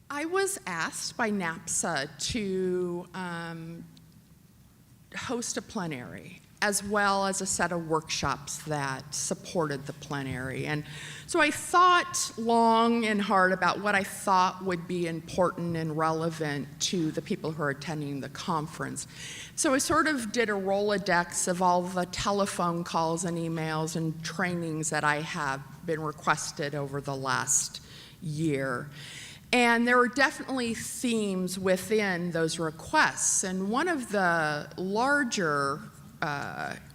I was asked by NAPSA to host a plenary, as well as a set of workshops that supported the plenary. And so I thought long and hard about what I thought would be important and relevant to the people who are attending the conference. So I sort of did a Rolodex of all the telephone calls and emails and trainings that I have been requested over the last year. And there were definitely themes within those requests. And one of the larger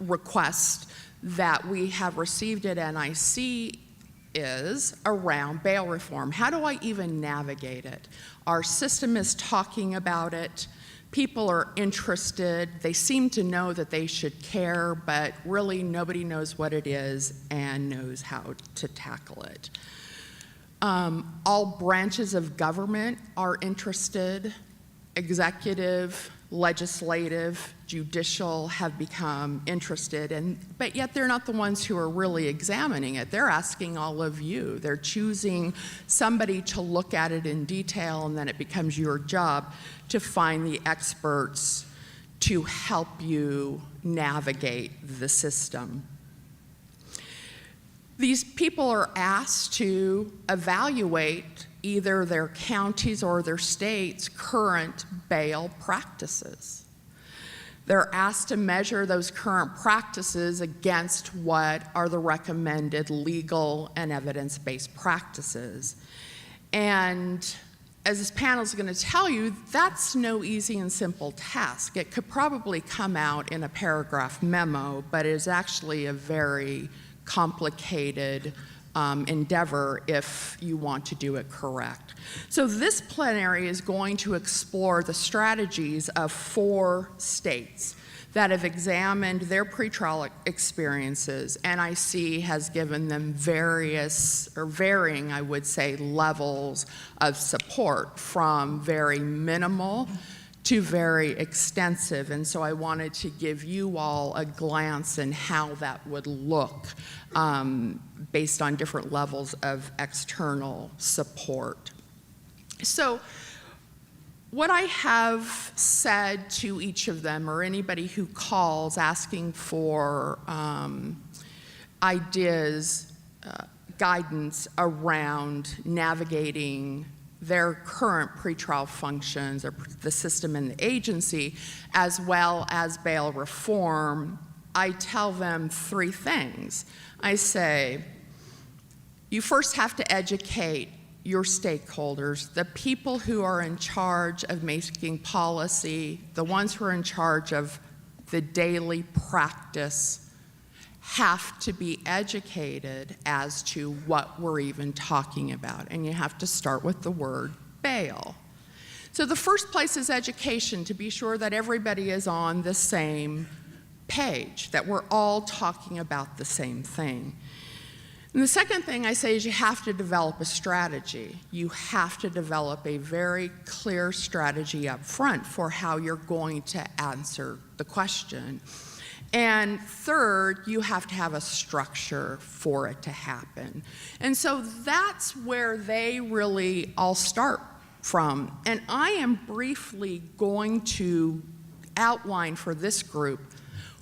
requests that we have received at NIC is around bail reform. How do I even navigate it? Our system is talking about it. People are interested. They seem to know that they should care, but really nobody knows what it is and knows how to tackle it. All branches of government are interested. Executive, legislative, judicial have become interested, but yet they're not the ones who are really examining it. They're asking all of you. They're choosing somebody to look at it in detail, and then it becomes your job to find the experts to help you navigate the system. These people are asked to evaluate either their counties or their state's current bail practices. They're asked to measure those current practices against what are the recommended legal and evidence-based practices. And as this panel is going to tell you, that's no easy and simple task. It could probably come out in a paragraph memo, but it is actually a very complicated endeavor if you want to do it correct. So this plenary is going to explore the strategies of 4 states that have examined their pretrial experiences. NIC has given them various, or varying, I would say, levels of support, from very minimal to very extensive. And so I wanted to give you all a glance in how that would look based on different levels of external support. So what I have said to each of them, or anybody who calls asking for ideas, guidance around navigating their current pretrial functions, or the system and the agency, as well as bail reform, I tell them 3 things. I say, you first have to educate your stakeholders, the people who are in charge of making policy, the ones who are in charge of the daily practice, have to be educated as to what we're even talking about. And you have to start with the word bail. So the first place is education, to be sure that everybody is on the same page, that we're all talking about the same thing. And the second thing I say is you have to develop a strategy. You have to develop a very clear strategy up front for how you're going to answer the question. And third, you have to have a structure for it to happen. And so that's where they really all start from. And I am briefly going to outline for this group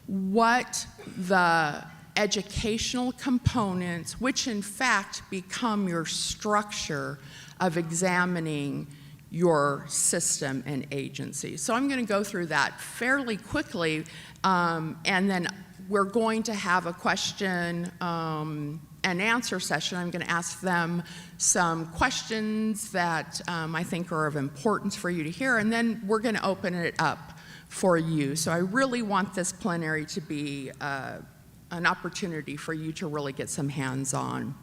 what the educational components, which in fact become your structure of examining your system and agency. So I'm going to go through that fairly quickly, and then we're going to have a question and answer session. I'm going to ask them some questions that I think are of importance for you to hear, and then we're going to open it up for you. So I really want this plenary to be an opportunity for you to really get some hands-on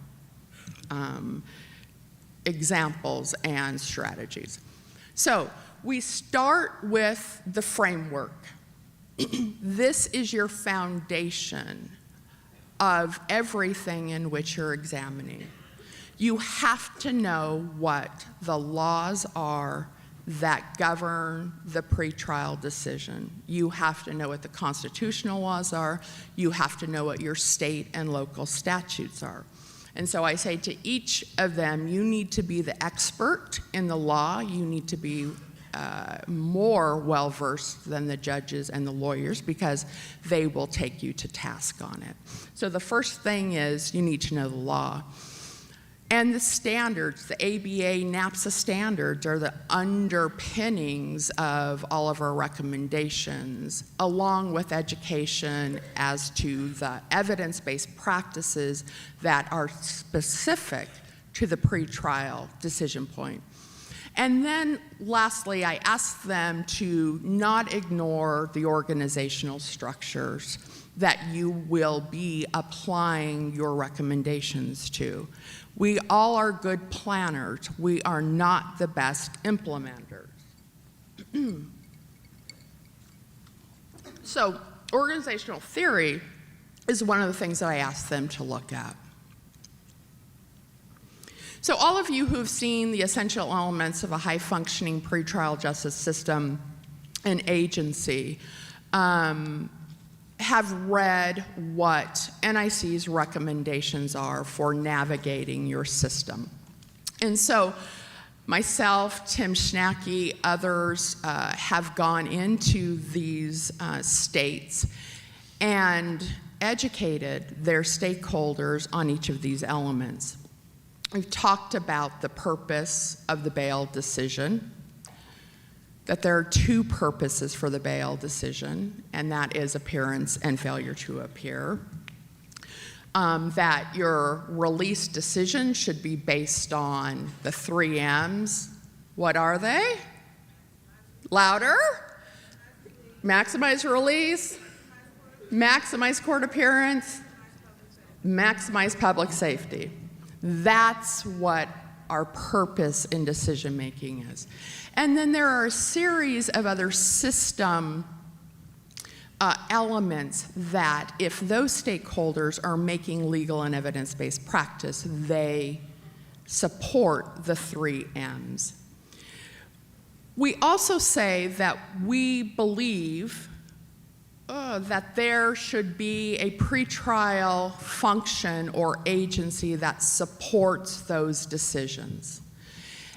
examples and strategies. So we start with the framework. This is your foundation of everything in which you're examining. You have to know what the laws are that govern the pretrial decision. You have to know what the constitutional laws are. You have to know what your state and local statutes are. And so I say to each of them, you need to be the expert in the law. You need to be more well-versed than the judges and the lawyers because they will take you to task on it. So the first thing is you need to know the law. And the standards, the ABA NAPSA standards, are the underpinnings of all of our recommendations, along with education as to the evidence-based practices that are specific to the pretrial decision point. And then lastly, I ask them to not ignore the organizational structures that you will be applying your recommendations to. We all are good planners. We are not the best implementers. So organizational theory is one of the things that I ask them to look at. So all of you who've seen the essential elements of a high-functioning pretrial justice system and agency have read what NIC's recommendations are for navigating your system. And so myself, Tim Schnacky, others have gone into these states and educated their stakeholders on each of these elements. We've talked about the purpose of the bail decision, that there are two purposes for the bail decision, and that is appearance and failure to appear. That your release decision should be based on the 3 M's. What are they? Louder? Maximize release, maximize court appearance, maximize public safety. That's what our purpose in decision making is. And then there are a series of other system elements that if those stakeholders are making legal and evidence-based practice, they support the 3 M's. We also say that we believe that there should be a pretrial function or agency that supports those decisions,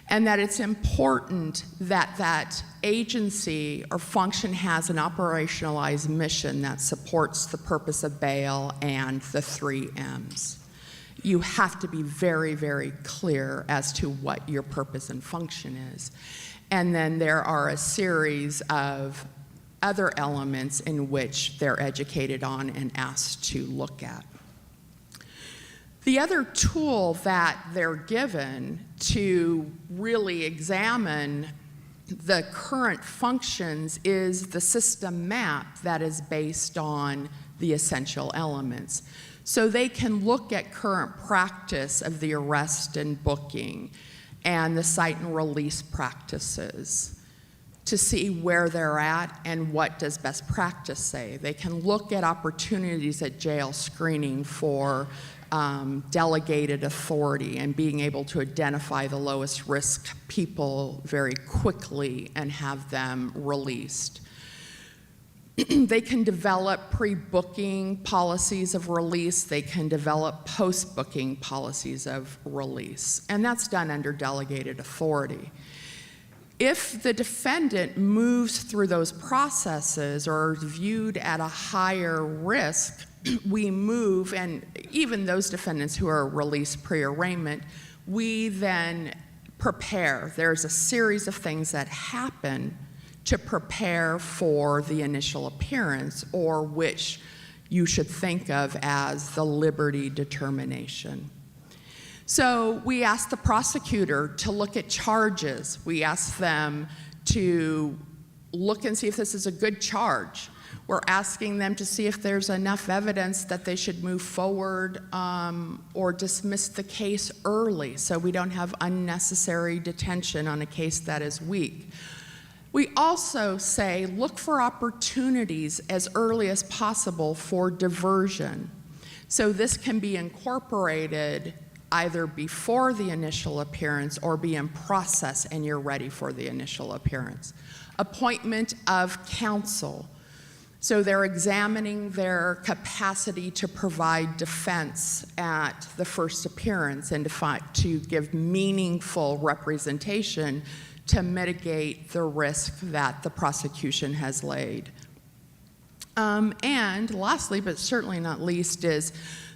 and that it's important that that agency or function has an operationalized mission that supports the purpose of bail and the 3 M's. You have to be very, very clear as to what your purpose and function is. And then there are a series of other elements in which they're educated on and asked to look at. The other tool that they're given to really examine the current functions is the system map that is based on the essential elements. So they can look at current practice of the arrest and booking and the cite and release practices to see where they're at and what does best practice say. They can look at opportunities at jail screening for delegated authority and being able to identify the lowest risk people very quickly and have them released. They can develop pre-booking policies of release. They can develop post-booking policies of release. And that's done under delegated authority. If the defendant moves through those processes or is viewed at a higher risk, we move, and even those defendants who are released pre-arraignment, we then prepare. There's a series of things that happen to prepare for the initial appearance, or which you should think of as the liberty determination. So we ask the prosecutor to look at charges. We ask them to look and see if this is a good charge. We're asking them to see if there's enough evidence that they should move forward or dismiss the case early so we don't have unnecessary detention on a case that is weak. We also say look for opportunities as early as possible for diversion. So this can be incorporated either before the initial appearance or be in process and you're ready for the initial appearance. Appointment of counsel. So they're examining their capacity to provide defense at the first appearance and to give meaningful representation to mitigate the risk that the prosecution has laid. And lastly, but certainly not least, is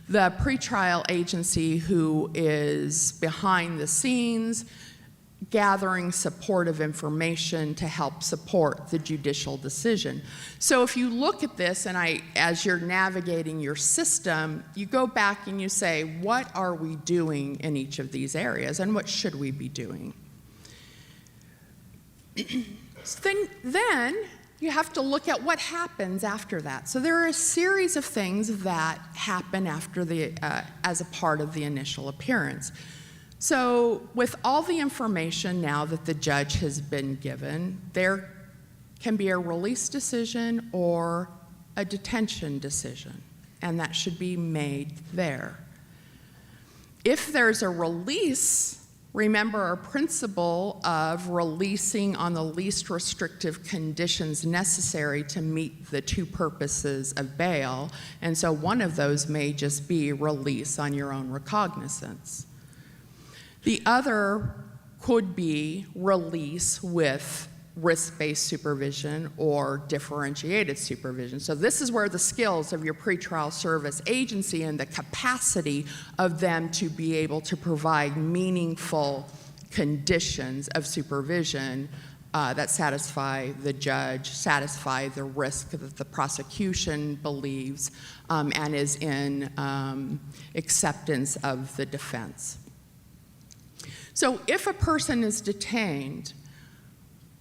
the pretrial agency who is behind the scenes gathering supportive information to help support the judicial decision. So if you look at this, and as you're navigating your system, you go back and you say, what are we doing in each of these areas, and what should we be doing? Then you have to look at what happens after that. So there are a series of things that happen after as a part of the initial appearance. So with all the information now that the judge has been given, there can be a release decision or a detention decision, and that should be made there. If there's a release, remember our principle of releasing on the least restrictive conditions necessary to meet the two purposes of bail, and so one of those may just be release on your own recognizance. The other could be release with risk-based supervision or differentiated supervision. So this is where the skills of your pretrial service agency and the capacity of them to be able to provide meaningful conditions of supervision that satisfy the judge, satisfy the risk that the prosecution believes, and is in acceptance of the defense. So if a person is detained,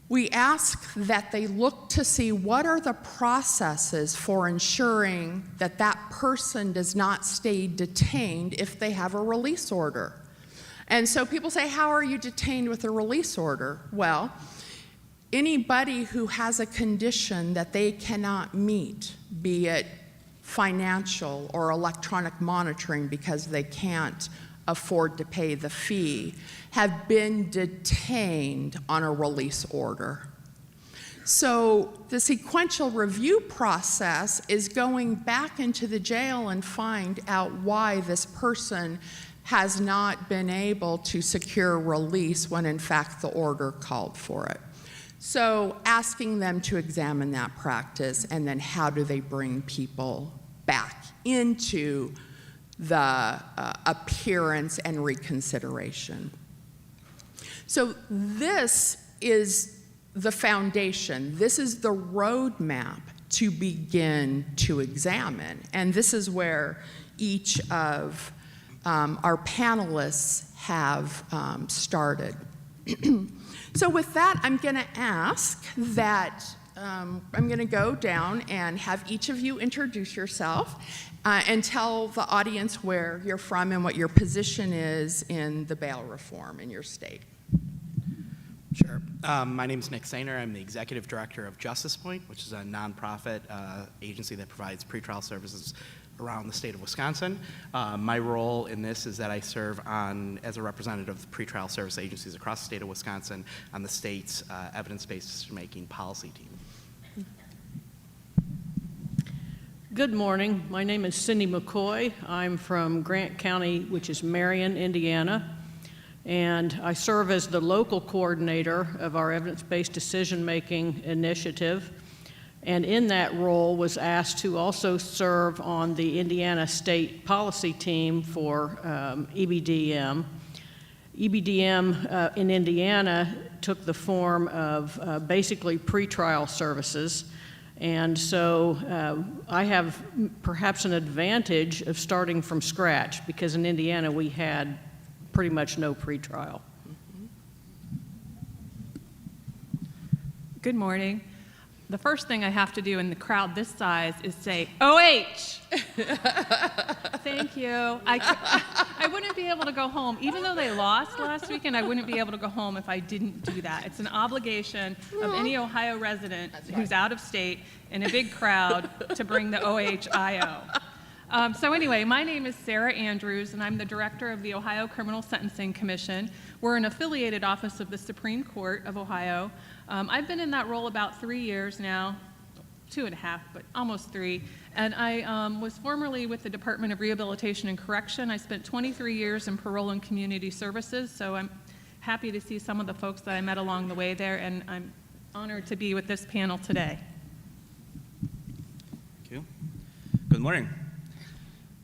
we ask that they look to see what are the processes for ensuring that that person does not stay detained if they have a release order. And so people say, how are you detained with a release order? Well, anybody who has a condition that they cannot meet, be it financial or electronic monitoring because they can't afford to pay the fee, have been detained on a release order. So the sequential review process is going back into the jail and find out why this person has not been able to secure release when in fact the order called for it. So asking them to examine that practice, and then how do they bring people back into the appearance and reconsideration. So this is the foundation. This is the roadmap to begin to examine. And this is where each of our panelists have started. So with that, I'm gonna ask that I'm gonna go down and have each of you introduce yourself and tell the audience where you're from and what your position is in the bail reform in your state. Sure. My name is Nick Sayner. I'm the executive director of JusticePoint, which is a nonprofit agency that provides pretrial services around the state of Wisconsin. My role in this is that I serve as a representative of the pretrial service agencies across the state of Wisconsin on the state's evidence-based decision-making policy team. Good morning. My name is Cindy McCoy. I'm from Grant County, which is Marion, Indiana, and I serve as the local coordinator of our evidence-based decision-making initiative, and in that role was asked to also serve on the Indiana State Policy Team for EBDM. EBDM in Indiana took the form of basically pretrial services. And so I have perhaps an advantage of starting from scratch, because in Indiana we had pretty much no pretrial. Good morning. The first thing I have to do in the crowd this size is say, OH! Thank you. I wouldn't be able to go home. Even though they lost last weekend, I wouldn't be able to go home if I didn't do that. It's an obligation of any Ohio resident who's out of state in a big crowd to bring the OHIO. So anyway, my name is Sara Andrews, and I'm the director of the Ohio Criminal Sentencing Commission. We're an affiliated office of the Supreme Court of Ohio. I've been in that role about 3 years now. 2.5, but almost 3. And I was formerly with the Department of Rehabilitation and Correction. I spent 23 years in parole and community services, so I'm happy to see some of the folks that I met along the way there, and I'm honored to be with this panel today. Thank you. Good morning.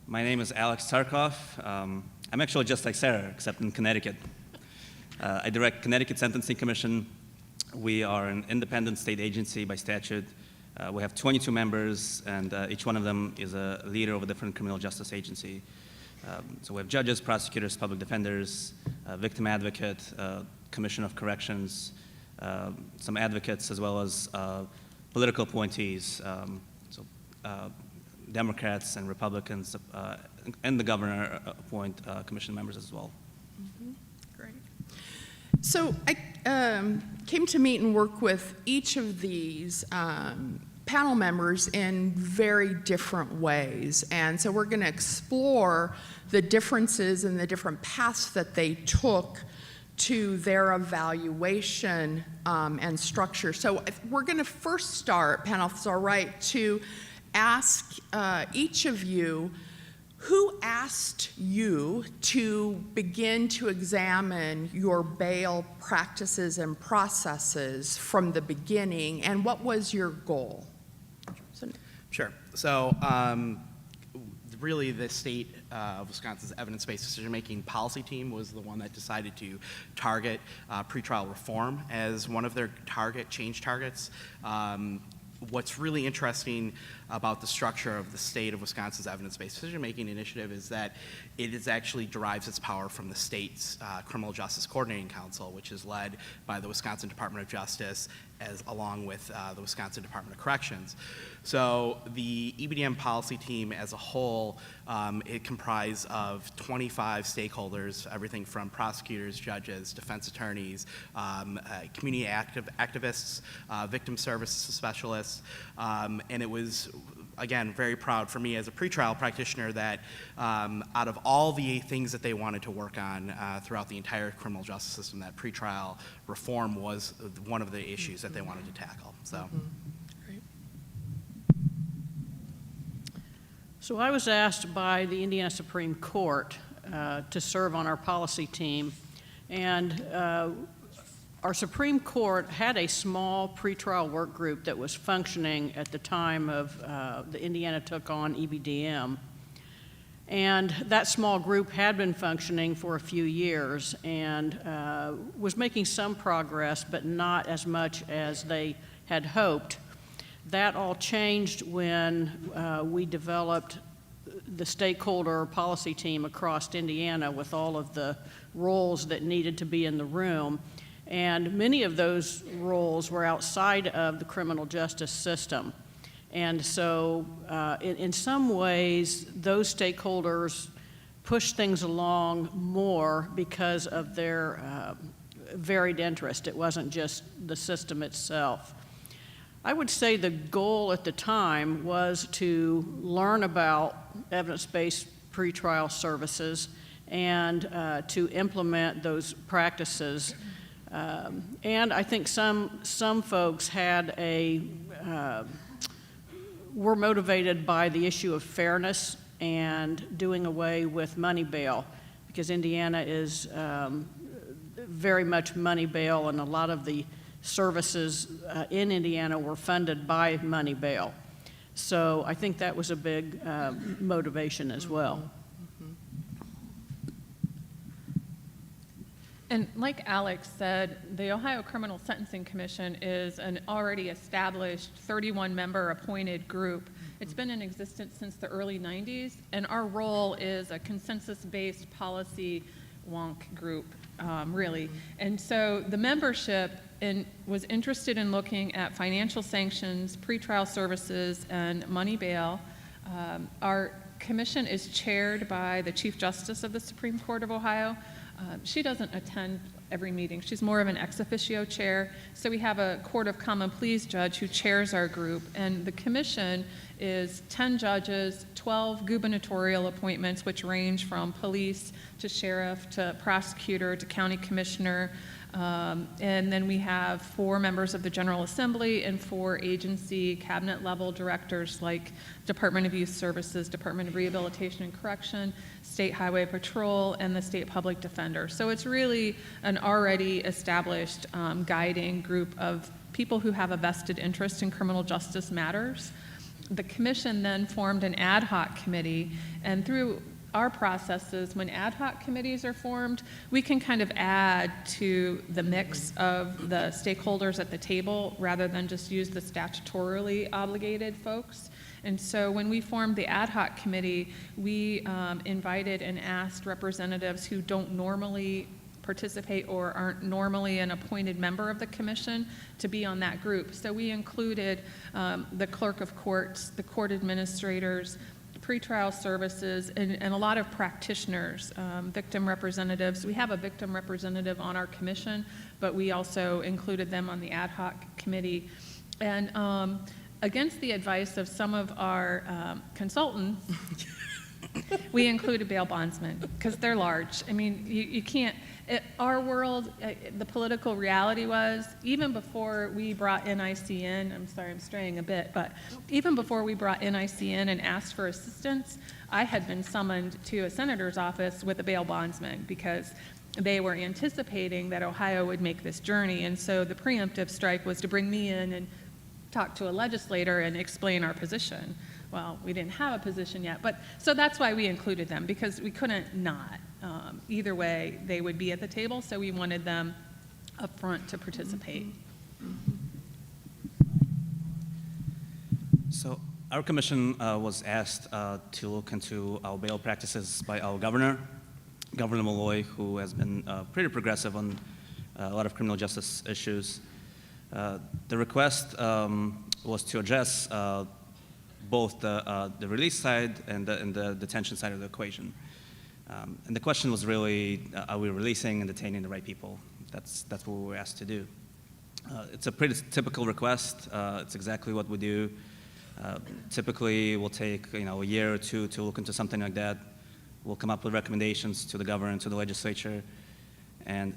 My name is Tsarkov. I'm actually just like Sara, except in Connecticut. I direct Connecticut Sentencing Commission. We are an independent state agency by statute. We have 22 members, and each one of them is a leader of a different criminal justice agency. So we have judges, prosecutors, public defenders, victim advocate, commission of corrections, some advocates, as well as political appointees, Democrats and Republicans, and the governor appoint commission members as well. Great. So I came to meet and work with each of these panel members in very different ways. And so we're going to explore the differences and the different paths that they took to their evaluation and structure. So we're going to first start, panel, if it's all right, to ask each of you, who asked you to begin to examine your bail practices and processes from the beginning, and what was your goal? Sure. So really the state of Wisconsin's evidence-based decision-making policy team was the one that decided to target pretrial reform as one of their change targets. What's really interesting about the structure of the state of Wisconsin's evidence-based decision-making initiative is that it actually derives its power from the state's Criminal Justice Coordinating Council, which is led by the Wisconsin Department of Justice along with the Wisconsin Department of Corrections. So the EBDM policy team as a whole, it comprised of 25 stakeholders, everything from prosecutors, judges, defense attorneys, community activists, victim services specialists, and it was, again, very proud for me as a pretrial practitioner that out of all the things that they wanted to work on throughout the entire criminal justice system, that pretrial reform was one of the issues that they wanted to tackle. So. Great. So I was asked by the Indiana Supreme Court to serve on our policy team, and our Supreme Court had a small pretrial work group that was functioning at the time of the Indiana took on EBDM. And that small group had been functioning for a few years and was making some progress, but not as much as they had hoped. That all changed when we developed the stakeholder policy team across Indiana with all of the roles that needed to be in the room. And many of those roles were outside of the criminal justice system. And so in some ways, those stakeholders pushed things along more because of their varied interest. It wasn't just the system itself. I would say the goal at the time was to learn about evidence-based pretrial services and to implement those practices. And I think some folks had were motivated by the issue of fairness and doing away with money bail, because Indiana is very much money bail, and a lot of the services in Indiana were funded by money bail. So I think that was a big motivation as well. And like Alex said, the Ohio Criminal Sentencing Commission is an already established 31-member appointed group. It's been in existence since the early 90s, and our role is a consensus-based policy wonk group, really. And so the membership was interested in looking at financial sanctions, pretrial services, and money bail. Our commission is chaired by the Chief Justice of the Supreme Court of Ohio. She doesn't attend every meeting. She's more of an ex officio chair. So we have a Court of Common Pleas judge who chairs our group. And the commission is 10 judges, 12 gubernatorial appointments, which range from police to sheriff to prosecutor to county commissioner. And then we have 4 members of the General Assembly and 4 agency cabinet level directors like Department of Youth Services, Department of Rehabilitation and Correction, State Highway Patrol, and the State Public Defender. So it's really an already established guiding group of people who have a vested interest in criminal justice matters. The commission then formed an ad hoc committee, and through our processes, when ad hoc committees are formed, we can kind of add to the mix of the stakeholders at the table rather than just use the statutorily obligated folks. And so when we formed the ad hoc committee, we invited and asked representatives who don't normally participate or aren't normally an appointed member of the commission to be on that group. So we included the clerk of courts, the court administrators, pretrial services, and a lot of practitioners, victim representatives. We have a victim representative on our commission, but we also included them on the ad hoc committee. And against the advice of some of our consultants, we included bail bondsmen because they're large. I mean, you can't, our world, the political reality was, even before we brought NIC in, I'm sorry, I'm straying a bit, but even before we brought NIC in and asked for assistance, I had been summoned to a senator's office with a bail bondsman because they were anticipating that Ohio would make this journey. And so the preemptive strike was to bring me in and talk to a legislator and explain our position. Well, we didn't have a position yet, but so that's why we included them, because we couldn't not. Either way, they would be at the table, so we wanted them up front to participate. So our commission was asked to look into our bail practices by our governor, Governor Malloy, who has been pretty progressive on a lot of criminal justice issues. The request was to address both the release side and the detention side of the equation. And the question was really, are we releasing and detaining the right people? That's what we were asked to do. It's a pretty typical request. It's exactly what we do. Typically, we'll take a year or two to look into something like that. We'll come up with recommendations to the governor and to the legislature. And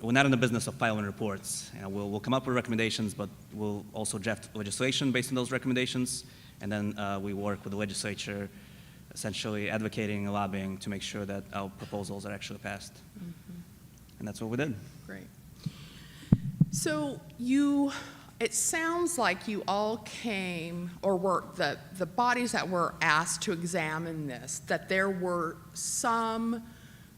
we're not in the business of filing reports. We'll come up with recommendations, but we'll also draft legislation based on those recommendations. And then we work with the legislature, essentially advocating and lobbying to make sure that our proposals are actually passed. Mm-hmm. And that's what we did. Great. So it sounds like you all came, or were the bodies that were asked to examine this, that there were some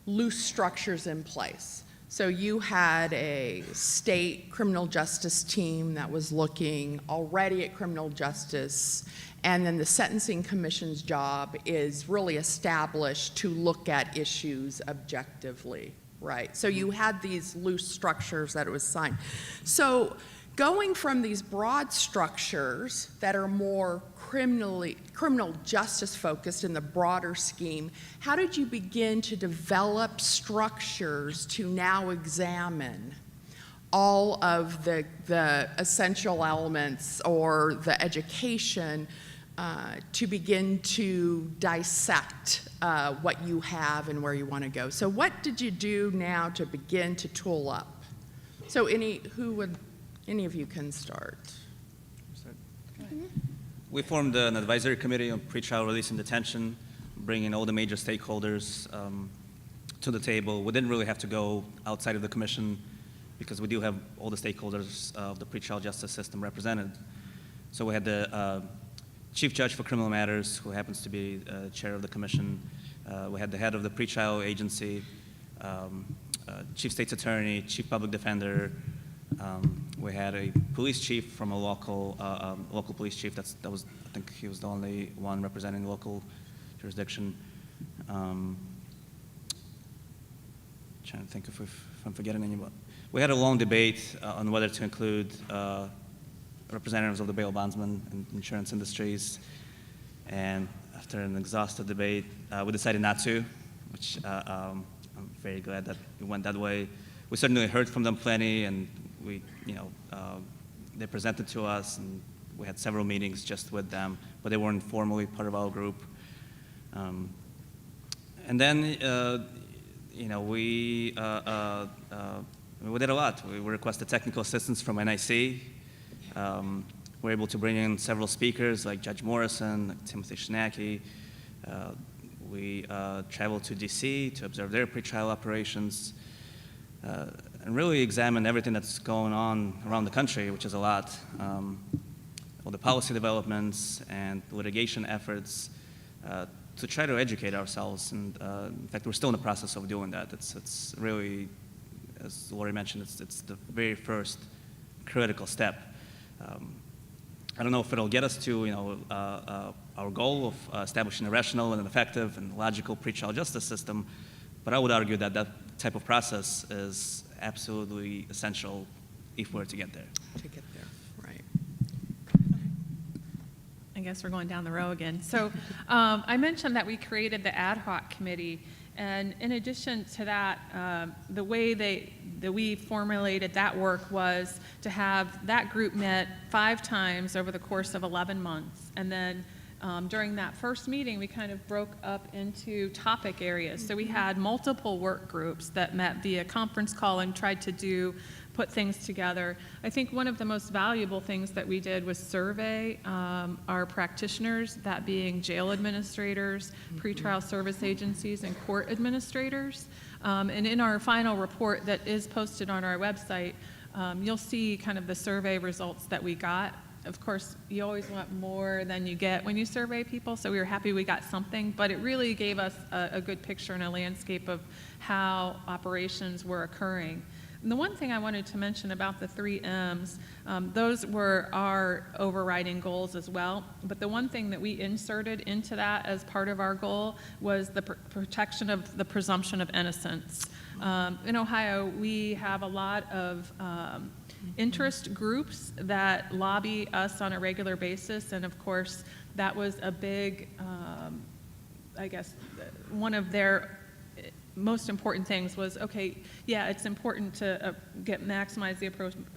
loose structures in place. So you had a state criminal justice team that was looking already at criminal justice, and then the Sentencing Commission's job is really established to look at issues objectively, right? So you had these loose structures that it was signed. So going from these broad structures that are more criminal justice focused in the broader scheme, how did you begin to develop structures to now examine all of the essential elements or the education to begin to dissect what you have and where you want to go? So what did you do now to begin to tool up? So any of you can start. We formed an advisory committee on pretrial release and detention, bringing all the major stakeholders to the table. We didn't really have to go outside of the commission because we do have all the stakeholders of the pretrial justice system represented. So we had the Chief Judge for Criminal Matters, who happens to be chair of the commission. We had the head of the pretrial agency, Chief State's Attorney, Chief Public Defender. We had a police chief from a local police chief. I think he was the only one representing the local jurisdiction. Trying to think if I'm forgetting anyone. We had a long debate on whether to include representatives of the bail bondsmen and insurance industries. And after an exhaustive debate, we decided not to, which I'm very glad that it went that way. We certainly heard from them plenty, and they presented to us, and we had several meetings just with them, but they weren't formally part of our group. And then, we we did a lot. We requested technical assistance from NIC. We're able to bring in several speakers like Judge Morrison, like Timothy Shinaki. We traveled to DC to observe their pretrial operations and really examine everything that's going on around the country, which is a lot. All the policy developments and litigation efforts to try to educate ourselves. And in fact, we're still in the process of doing that. It's really, as Lori mentioned, it's the very first critical step. I don't know if it'll get us to our goal of establishing a rational and an effective and logical pretrial justice system, but I would argue that that type of process is absolutely essential if we're to get there. To get there, right. I guess we're going down the row again. So I mentioned that we created the ad hoc committee, and in addition to that, the way that we formulated that work was to have that group met 5 times over the course of 11 months, and then during that first meeting, we kind of broke up into topic areas. So we had multiple work groups that met via conference call and tried to put things together. I think one of the most valuable things that we did was survey our practitioners, that being jail administrators, pretrial service agencies, and court administrators. And in our final report that is posted on our website, you'll see kind of the survey results that we got. Of course, you always want more than you get when you survey people, so we were happy we got something, but it really gave us a good picture and a landscape of how operations were occurring. And the one thing I wanted to mention about the 3 M's, those were our overriding goals as well, but the one thing that we inserted into that as part of our goal was the protection of the presumption of innocence. In Ohio, we have a lot of interest groups that lobby us on a regular basis, and of course that was a big, I guess, one of their most important things was, okay, yeah, it's important to maximize the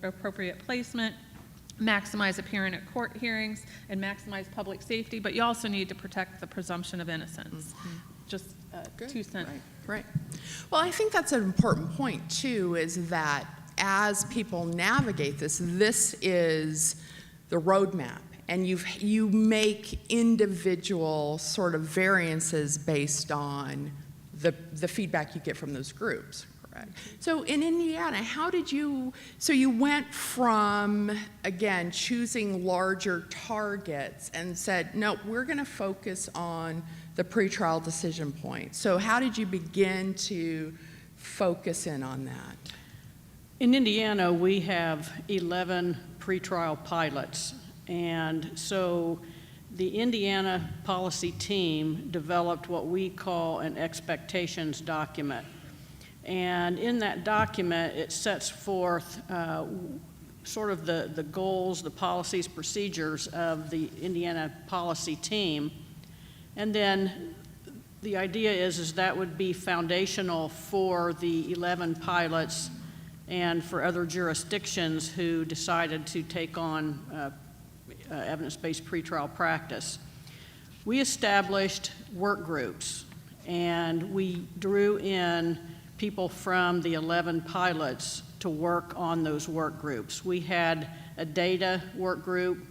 appropriate placement, maximize appearance at court hearings, and maximize public safety, but you also need to protect the presumption of innocence. Just 2 cents. Right. Well, I think that's an important point too, is that as people navigate this, this is the roadmap, and you make individual sort of variances based on the feedback you get from those groups, correct? So in Indiana, how did you, so you went from, again, choosing larger targets and said, no, we're going to focus on the pretrial decision point. So how did you begin to focus in on that? In Indiana, we have 11 pretrial pilots, and so the Indiana policy team developed what we call an expectations document. And in that document, it sets forth sort of the goals, the policies, procedures of the Indiana policy team. And then the idea is that would be foundational for the 11 pilots and for other jurisdictions who decided to take on evidence-based pretrial practice. We established work groups, and we drew in people from the 11 pilots to work on those work groups. We had a data work group.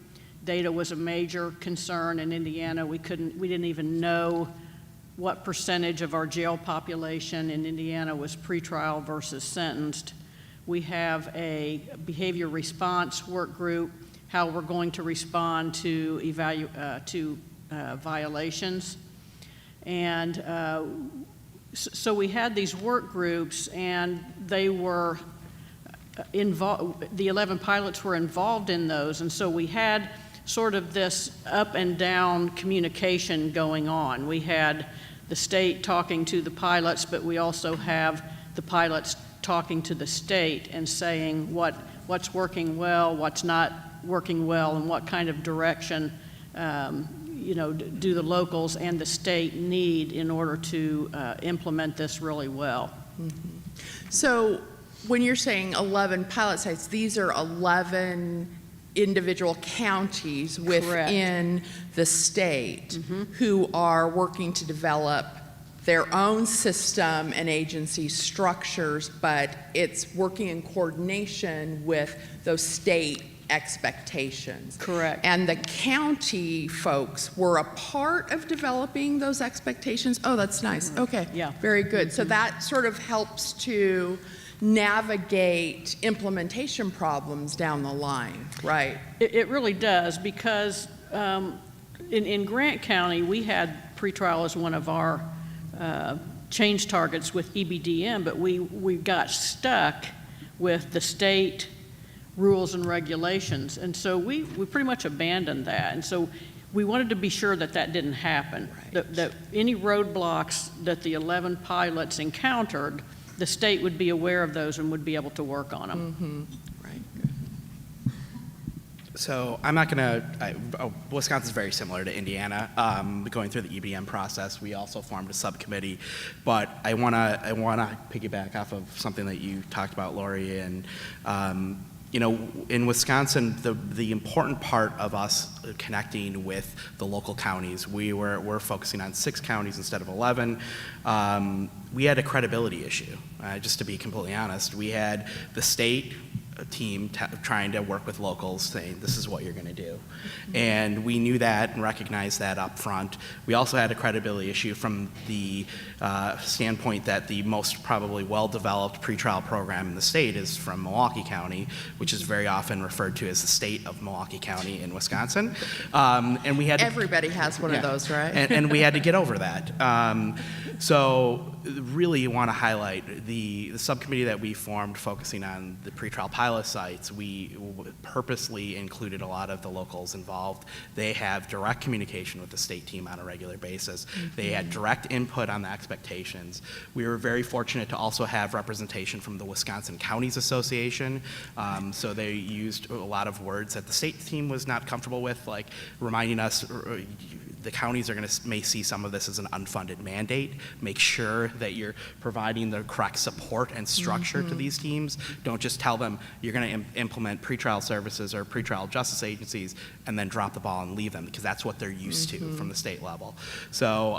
Data was a major concern in Indiana. We didn't even know what percentage of our jail population in Indiana was pretrial versus sentenced. We have a behavior response work group, how we're going to respond to violations. And so we had these work groups, and they were involved, the 11 pilots were involved in those, and so we had sort of this up and down communication going on. We had the state talking to the pilots, but we also have the pilots talking to the state and saying what's working well, what's not working well, and what kind of direction do the locals and the state need in order to implement this really well. Mm-hmm. So when you're saying 11 pilot sites, these are 11 individual counties within the state who are working to develop their own system and agency structures, but it's working in coordination with those state expectations. Correct. And the county folks were a part of developing those expectations. Oh, that's nice. Okay. Yeah. Very good. So that sort of helps to navigate implementation problems down the line, right? It really does, because in Grant County, we had pretrial as one of our change targets with EBDM, but we got stuck with the state rules and regulations, and so we pretty much abandoned that. And so we wanted to be sure that that didn't happen, Right. that any roadblocks that the 11 pilots encountered, the state would be aware of those and would be able to work on them. Right. So I'm not going to, Wisconsin's very similar to Indiana. Going through the EBM process, we also formed a subcommittee, but I want to piggyback off of something that you talked about, Lori, and you know, in Wisconsin, the important part of us connecting with the local counties, we're focusing on 6 counties instead of 11. We had a credibility issue, just to be completely honest. We had the state team trying to work with locals saying, this is what you're going to do. And we knew that and recognized that up front. We also had a credibility issue from the standpoint that the most probably well-developed pretrial program in the state is from Milwaukee County, which is very often referred to as the state of Milwaukee County in Wisconsin. And we had Everybody has one of those, right? and we had to get over that. So really you want to highlight the subcommittee that we formed focusing on the pretrial pilot sites. We purposely included a lot of the locals involved. They have direct communication with the state team on a regular basis. They had direct input on the expectations. We were very fortunate to also have representation from the Wisconsin Counties Association. So they used a lot of words that the state team was not comfortable with, like reminding us the counties may see some of this as an unfunded mandate. Make sure that you're providing the correct support and structure to these teams. Don't just tell them you're going to implement pretrial services or pretrial justice agencies and then drop the ball and leave them, because that's what they're used to from the state level. So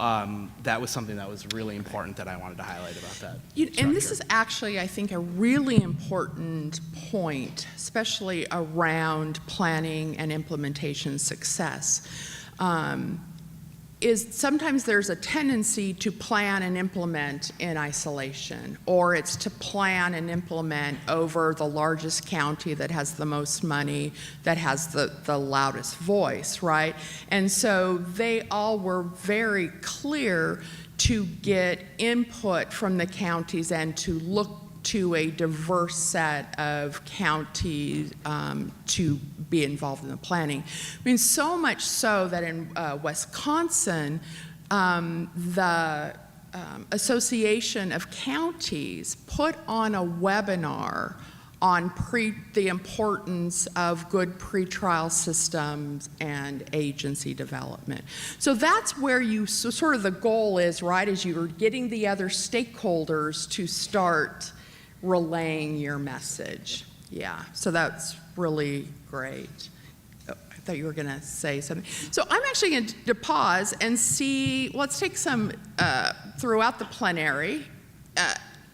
that was something that was really important that I wanted to highlight about that. And this is actually, I think, a really important point, especially around planning and implementation success. Is sometimes there's a tendency to plan and implement in isolation, or it's to plan and implement over the largest county that has the most money, that has the loudest voice, right? And so they all were very clear to get input from the counties and to look to a diverse set of counties to be involved in the planning. I mean, so much so that in Wisconsin, the Association of Counties put on a webinar on the importance of good pretrial systems and agency development. So that's where sort of the goal is, right, is you're getting the other stakeholders to start relaying your message. Yeah, so that's really great. Oh, I thought you were going to say something. So I'm actually going to pause and see, let's take some, throughout the plenary,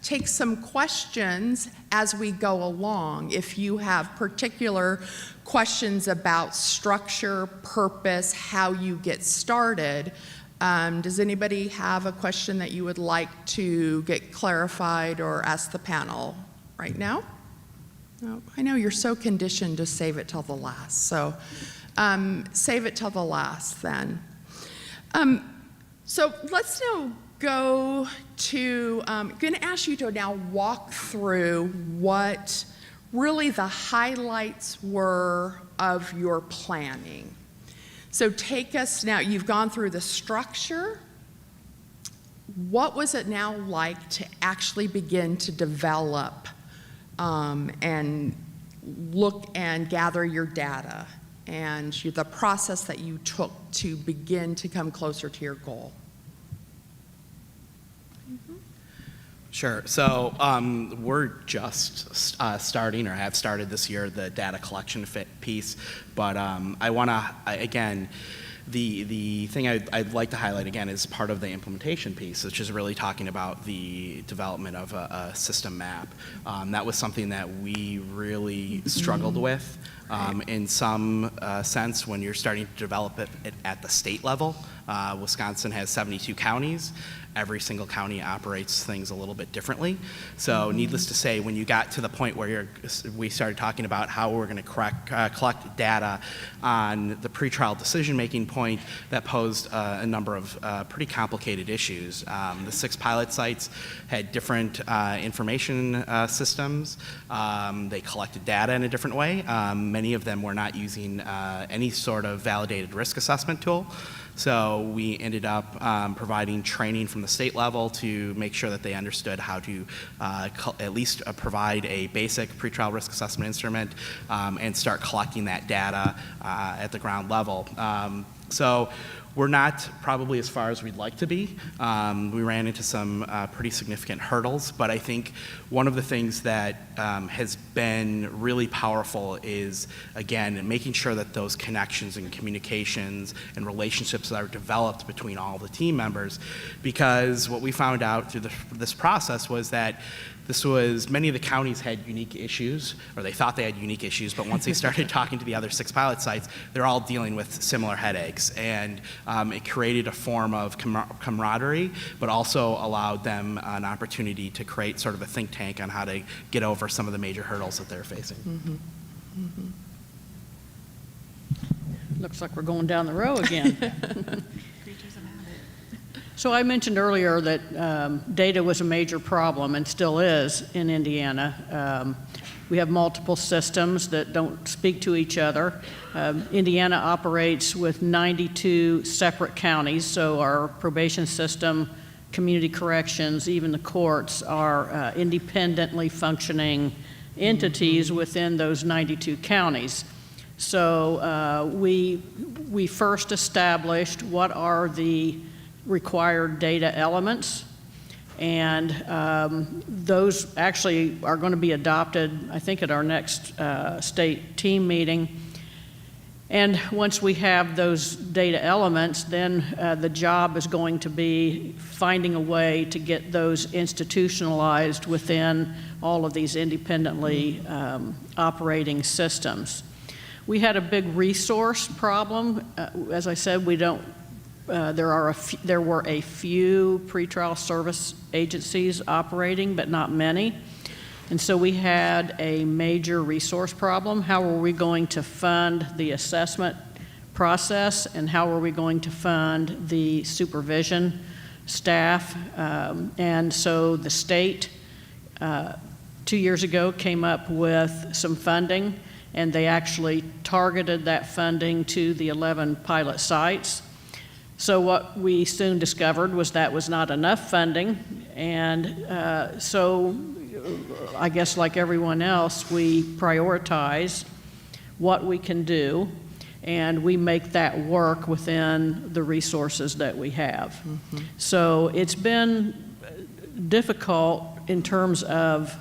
take some questions as we go along. If you have particular questions about structure, purpose, how you get started, does anybody have a question that you would like to get clarified or ask the panel right now? No, I know you're so conditioned to save it till the last, so save it till the last then. So let's now go to, I'm going to ask you to now walk through what really the highlights were of your planning. So take us now, you've gone through the structure. What was it now like to actually begin to develop and look and gather your data and the process that you took to begin to come closer to your goal? Sure. So we're just starting, or have started this year, the data collection piece. But I want to, again, The thing I'd like to highlight again is part of the implementation piece, which is really talking about the development of a system map. That was something that we really struggled with in some sense when you're starting to develop it at the state level. Wisconsin has 72 counties. Every single county operates things a little bit differently. So needless to say, when you got to the point where we started talking about how we're going to collect data on the pretrial decision-making point, that posed a number of pretty complicated issues. The 6 pilot sites had different information systems. They collected data in a different way. Many of them were not using any sort of validated risk assessment tool. So we ended up providing training from the state level to make sure that they understood how to at least provide a basic pretrial risk assessment instrument and start collecting that data at the ground level. So we're not probably as far as we'd like to be. We ran into some pretty significant hurdles, but I think one of the things that has been really powerful is, again, making sure that those connections and communications and relationships that are developed between all the team members, because what we found out through this process was that many of the counties had unique issues, or they thought they had unique issues, but once they started talking to the other 6 pilot sites, they're all dealing with similar headaches. And it created a form of camaraderie, but also allowed them an opportunity to create sort of a think tank on how to get over some of the major hurdles that they're facing. Looks like we're going down the row again. So I mentioned earlier that data was a major problem and still is in Indiana. We have multiple systems that don't speak to each other. Indiana operates with 92 separate counties, so our probation system, community corrections, even the courts are independently functioning entities within those 92 counties. So we first established what are the required data elements, and those actually are going to be adopted, I think, at our next state team meeting. And once we have those data elements, then the job is going to be finding a way to get those institutionalized within all of these independently operating systems. We had a big resource problem. As I said, we don't there were a few pretrial service agencies operating, but not many. And so we had a major resource problem. How were we going to fund the assessment process, and how were we going to fund the supervision staff? And so the state, 2 years ago, came up with some funding, and they actually targeted that funding to the 11 pilot sites. So what we soon discovered was that was not enough funding, and so I guess like everyone else, we prioritize what we can do, and we make that work within the resources that we have. So it's been difficult in terms of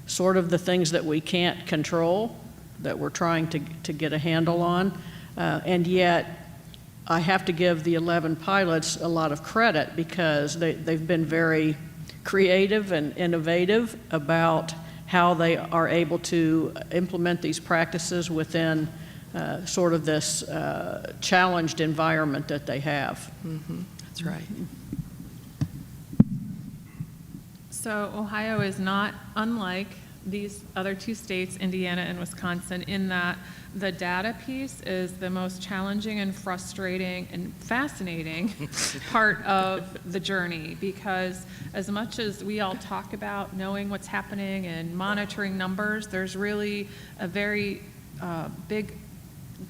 sort of the things that we can't control, that we're trying to get a handle on, and yet I have to give the 11 pilots a lot of credit because they've been very creative and innovative about how they are able to implement these practices within sort of this challenged environment that they have. That's right. So Ohio is not unlike these other 2 states, Indiana and Wisconsin, in that the data piece is the most challenging and frustrating and fascinating part of the journey, because as much as we all talk about knowing what's happening and monitoring numbers, there's really a very big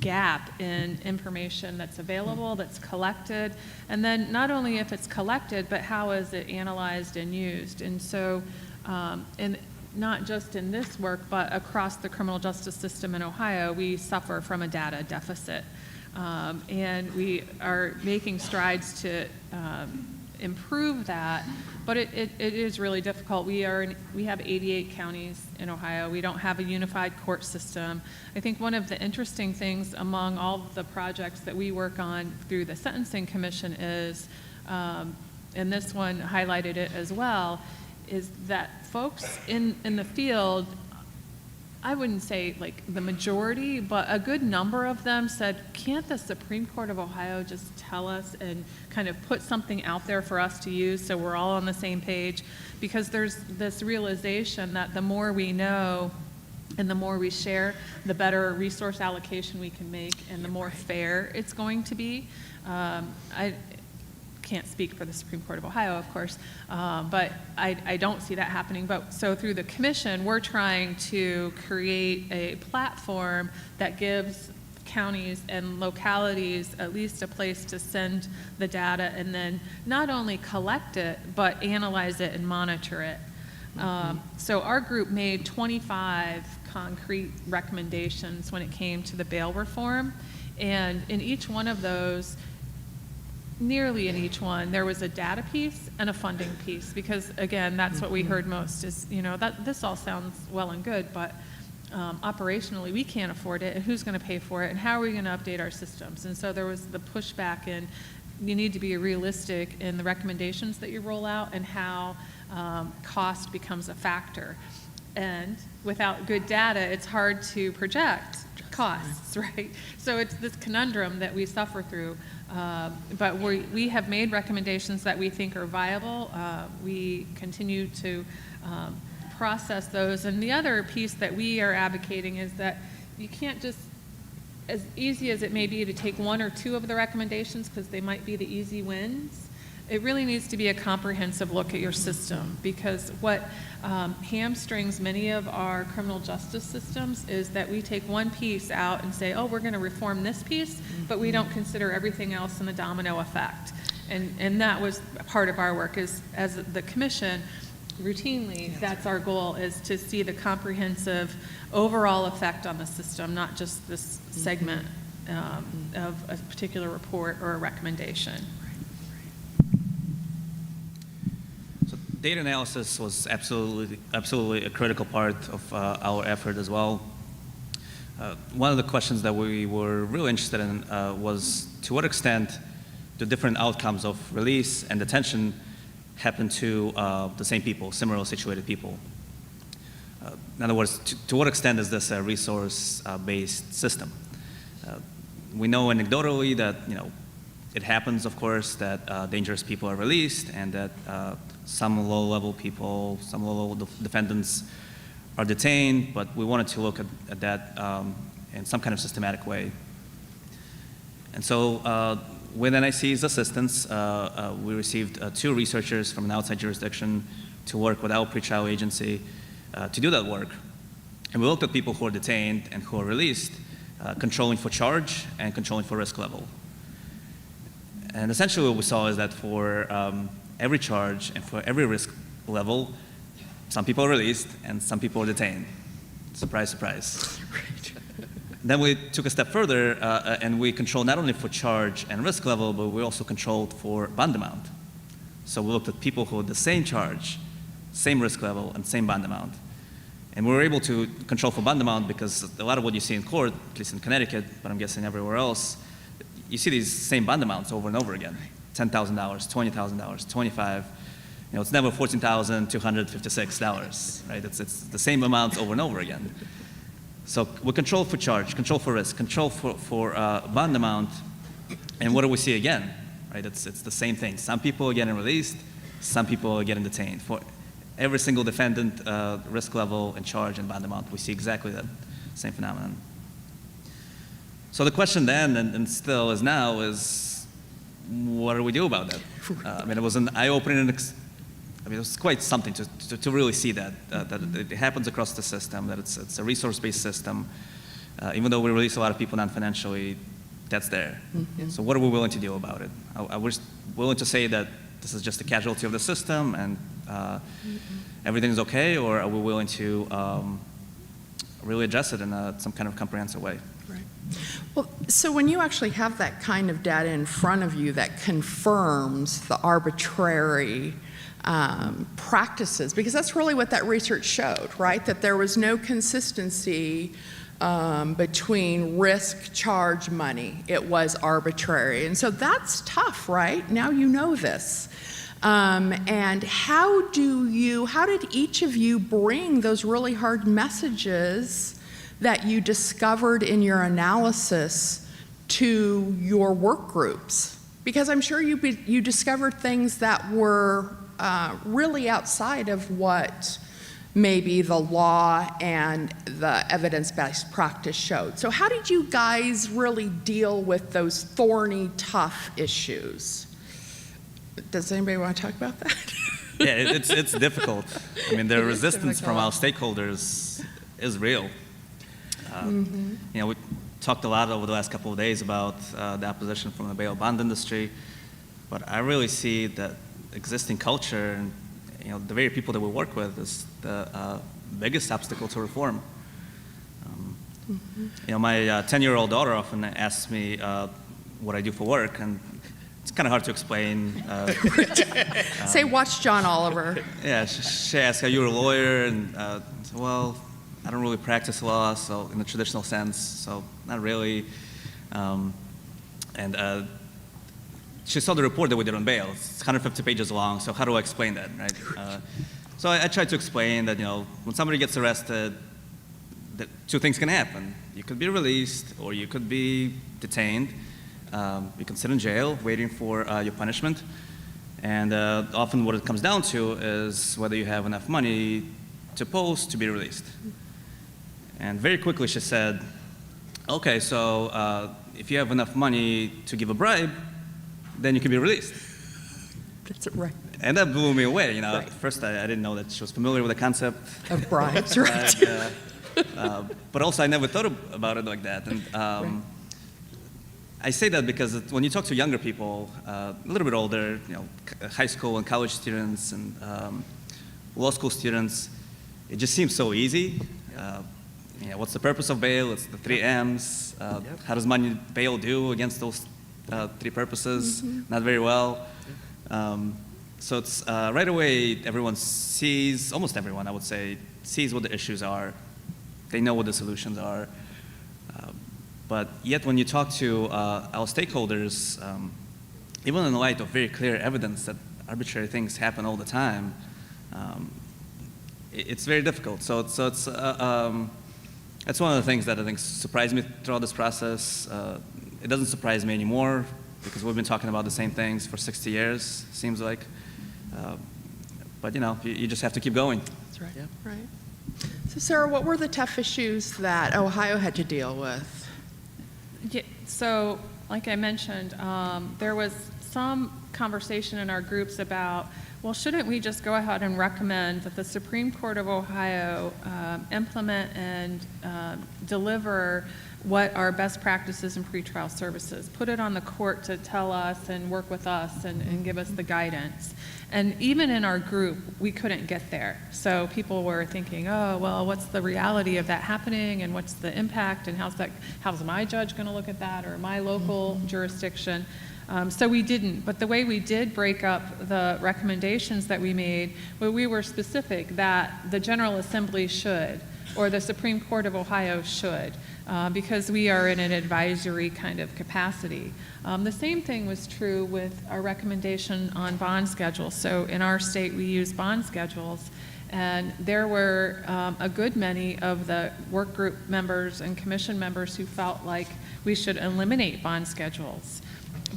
gap in information that's available, that's collected, and then not only if it's collected, but how is it analyzed and used. And so, and not just in this work, but across the criminal justice system in Ohio, we suffer from a data deficit. And we are making strides to improve that, But it is really difficult. We have 88 counties in Ohio. We don't have a unified court system. I think one of the interesting things among all of the projects that we work on through the Sentencing Commission is, and this one highlighted it as well, is that folks in the field, I wouldn't say like the majority, but a good number of them said, can't the Supreme Court of Ohio just tell us and kind of put something out there for us to use so we're all on the same page? Because there's this realization that the more we know and the more we share, the better resource allocation we can make and the more fair it's going to be. I can't speak for the Supreme Court of Ohio, of course, but I don't see that happening. But so through the commission, we're trying to create a platform that gives counties and localities at least a place to send the data and then not only collect it, but analyze it and monitor it. So our group made 25 concrete recommendations when it came to the bail reform. And in each one of those, nearly in each one, there was a data piece and a funding piece, because again, that's what we heard most is, that this all sounds well and good, but operationally we can't afford it, and who's going to pay for it, and how are we going to update our systems? And so there was the pushback, and you need to be realistic in the recommendations that you roll out and how cost becomes a factor. And without good data, it's hard to project costs, right? So it's this conundrum that we suffer through. But we have made recommendations that we think are viable. We continue to process those. And the other piece that we are advocating is that you can't just, as easy as it may be to take one or two of the recommendations because they might be the easy wins, it really needs to be a comprehensive look at your system, because what hamstrings many of our criminal justice systems is that we take one piece out and say, oh, we're going to reform this piece, but we don't consider everything else in the domino effect. And that was part of our work as the commission. Routinely, that's our goal, is to see the comprehensive overall effect on the system, not just this segment of a particular report or a recommendation. Data analysis was absolutely a critical part of our effort as well. One of the questions that we were really interested in was to what extent do different outcomes of release and detention happen to the same people, similarly situated people? In other words, to what extent is this a resource-based system? We know anecdotally that it happens, of course, that dangerous people are released and that some low-level people, some low-level defendants are detained, but we wanted to look at that in some kind of systematic way. And so with NIC's assistance, we received 2 researchers from an outside jurisdiction to work with our pretrial agency to do that work. And we looked at people who are detained and who are released, controlling for charge and controlling for risk level. And essentially what we saw is that for every charge and for every risk level, some people are released and some people are detained. Surprise, surprise. Then we took a step further and we controlled not only for charge and risk level, but we also controlled for bond amount. So we looked at people who had the same charge, same risk level, and same bond amount. And we were able to control for bond amount because a lot of what you see in court, at least in Connecticut, but I'm guessing everywhere else, you see these same bond amounts over and over again. $10,000, $20,000, $25,000. It's never $14,256, right? It's the same amounts over and over again. So we control for charge, control for risk, control for bond amount, and what do we see again? Right? It's the same thing. Some people are getting released, some people are getting detained. For every single defendant, risk level and charge and bond amount, we see exactly that same phenomenon. So the question then, and still is now, is what do we do about that? It was an eye-opening, it was quite something to really see that it happens across the system, that it's a resource-based system. Even though we release a lot of people non-financially, that's there. Mm-hmm. So what are we willing to do about it? Are we willing to say that this is just a casualty of the system and everything is okay, or are we willing to really address it in some kind of comprehensive way? Right. Well, so when you actually have that kind of data in front of you that confirms the arbitrary practices, because that's really what that research showed, right? That there was no consistency between risk, charge, money. It was arbitrary. And so that's tough, right? Now you know this. And how did each of you bring those really hard messages that you discovered in your analysis to your work groups? Because I'm sure you discovered things that were really outside of what maybe the law and the evidence-based practice showed. So how did you guys really deal with those thorny, tough issues? Does anybody want to talk about that? Yeah, it's difficult. I mean, the resistance from our stakeholders is real. You know, we talked a lot over the last couple of days about the opposition from the bail bond industry, but I really see that existing culture and, you know, the very people that we work with is the biggest obstacle to reform. You know, my 10-year-old daughter often asks me what I do for work, and it's kind of hard to explain. Say, watch John Oliver. Yeah, she asks, are you a lawyer? And I say, well, I don't really practice law, so in the traditional sense, so not really. She saw the report that we did on bail. It's 150 pages long, so how do I explain that, right? So I tried to explain that, you know, when somebody gets arrested, that two things can happen. You could be released, or you could be detained. You can sit in jail waiting for your punishment. And often what it comes down to is whether you have enough money to post to be released. And very quickly she said, okay, so if you have enough money to give a bribe, then you can be released. That's right. And that blew me away. You know, Right. at first I didn't know that she was familiar with the concept Of bribes, right? but also I never thought about it like that. And Right. I say that because when you talk to younger people, a little bit older, you know, high school and college students and law school students, it just seems so easy. You know, what's the purpose of bail? It's the 3 M's. How does money bail do against those 3 purposes? Not very well. So it's right away everyone sees, almost everyone I would say, sees what the issues are. They know what the solutions are. But yet when you talk to our stakeholders, even in light of very clear evidence that arbitrary things happen all the time, it's very difficult. So it's that's one of the things that I think surprised me throughout this process. It doesn't surprise me anymore because we've been talking about the same things for 60 years, seems like. But you know, you just have to keep going. That's right. Yeah. Right. So Sarah, what were the tough issues that Ohio had to deal with? Yeah, so, like I mentioned, there was some conversation in our groups about, well, shouldn't we just go ahead and recommend that the Supreme Court of Ohio implement and deliver what are best practices in pretrial services, put it on the court to tell us and work with us and give us the guidance. And even in our group, we couldn't get there. So people were thinking, oh, well, what's the reality of that happening and what's the impact and how's my judge gonna look at that or my local jurisdiction? So we didn't, but the way we did break up the recommendations that we made, well, we were specific that the General Assembly should, or the Supreme Court of Ohio should, because we are in an advisory kind of capacity. The same thing was true with our recommendation on bond schedules. So in our state, we use bond schedules, and there were a good many of the work group members and commission members who felt like we should eliminate bond schedules.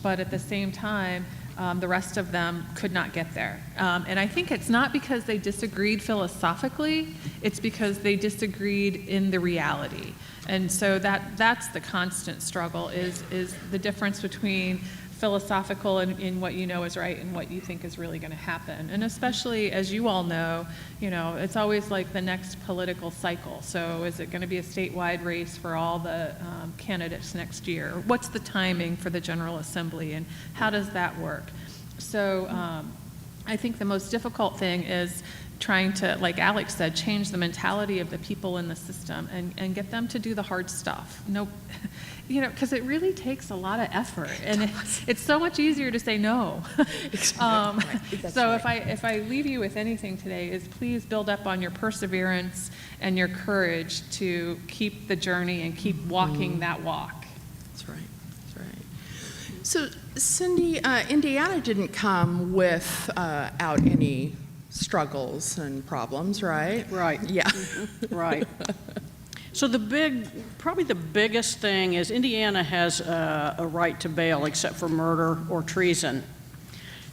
But at the same time, the rest of them could not get there. And I think it's not because they disagreed philosophically, it's because they disagreed in the reality. And so that's the constant struggle, is the difference between philosophical in what you know is right and what you think is really going to happen. And especially, as you all know, it's always like the next political cycle. So is it going to be a statewide race for all the candidates next year? What's the timing for the General Assembly, and how does that work? So I think the most difficult thing is trying to, like Alex said, change the mentality of the people in the system and get them to do the hard stuff. No, you know, because it really takes a lot of effort, and it's so much easier to say no. So if I leave you with anything today, is please build up on your perseverance and your courage to keep the journey and keep walking that walk. That's right. That's right. So, Cindy, Indiana didn't come without any struggles and problems, right? Right. Yeah. Right. So probably the biggest thing is Indiana has a right to bail except for murder or treason.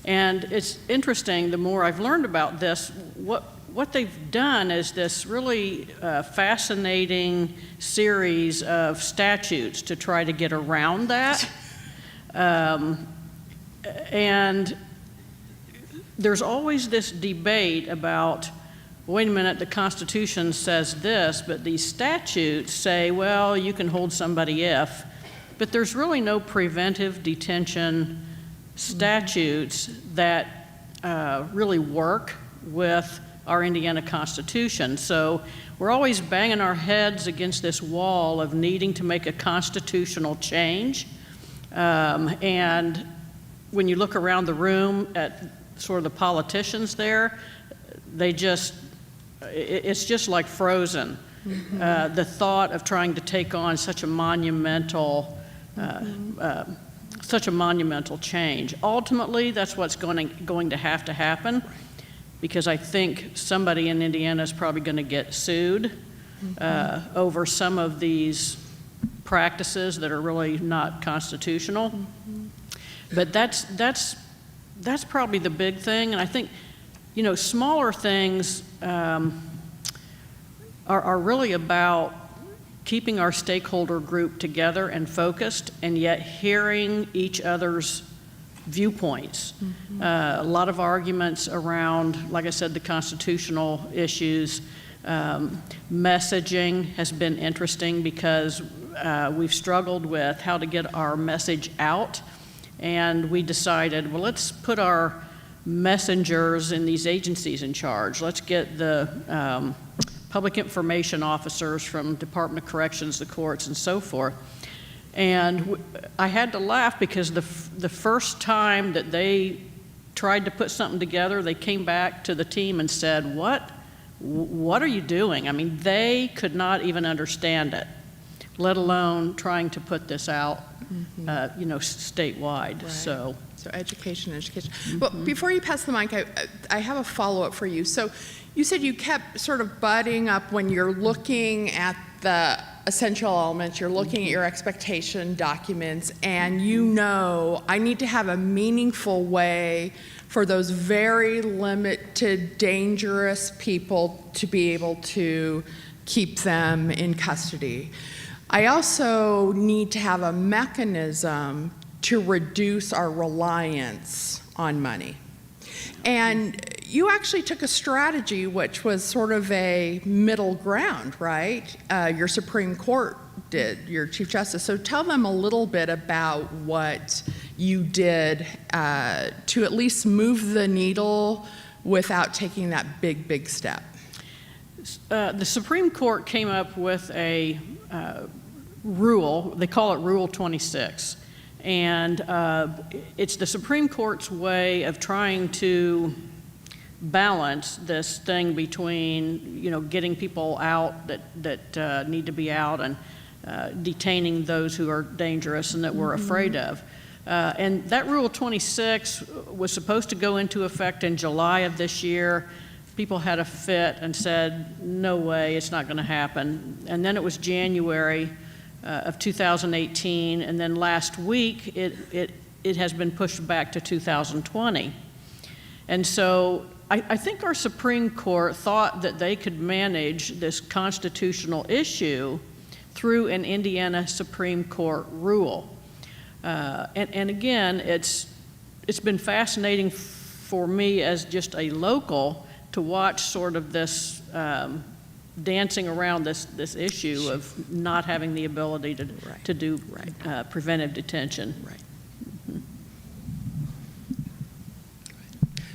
And it's interesting, the more I've learned about this, what they've done is this really fascinating series of statutes to try to get around that. And there's always this debate about, wait a minute, the Constitution says this, but these statutes say, well, you can hold somebody if, but there's really no preventive detention statutes that really work with our Indiana Constitution. So we're always banging our heads against this wall of needing to make a constitutional change. And when you look around the room at sort of the politicians there, it's just like frozen. The thought of trying to take on such a monumental change. Ultimately, that's what's going to have to happen, because I think somebody in Indiana is probably going to get sued over some of these practices that are really not constitutional. But that's probably the big thing, and I think, you know, smaller things are really about keeping our stakeholder group together and focused, and yet hearing each other's viewpoints. A lot of arguments around, like I said, the constitutional issues. Messaging has been interesting because we've struggled with how to get our message out, and we decided, well, let's put our messengers in these agencies in charge. Let's get the public information officers from Department of Corrections, the courts, and so forth. And I had to laugh because the first time that they tried to put something together, they came back to the team and said, what are you doing? I mean, they could not even understand it, let alone trying to put this out, you know, statewide. Right. So education. Well, before you pass the mic, I have a follow-up for you. So you said you kept sort of butting up when you're looking at the essential elements, you're looking at your expectation documents, and you know, I need to have a meaningful way for those very limited, dangerous people to be able to keep them in custody. I also need to have a mechanism to reduce our reliance on money. And you actually took a strategy which was sort of a middle ground, right? Your Supreme Court did, your Chief Justice. So tell them a little bit about what you did to at least move the needle without taking that big step. The Supreme Court came up with a rule, they call it Rule 26. And it's the Supreme Court's way of trying to balance this thing between, you know, getting people out that need to be out and detaining those who are dangerous and that we're afraid of. And that Rule 26 was supposed to go into effect in July of this year. People had a fit and said, no way, it's not going to happen. And then it was January of 2018, and then last week it has been pushed back to 2020. And so I think our Supreme Court thought that they could manage this constitutional issue through an Indiana Supreme Court rule. And again, it's been fascinating for me as just a local to watch sort of this dancing around this issue of not having the ability to do preventive detention. Right.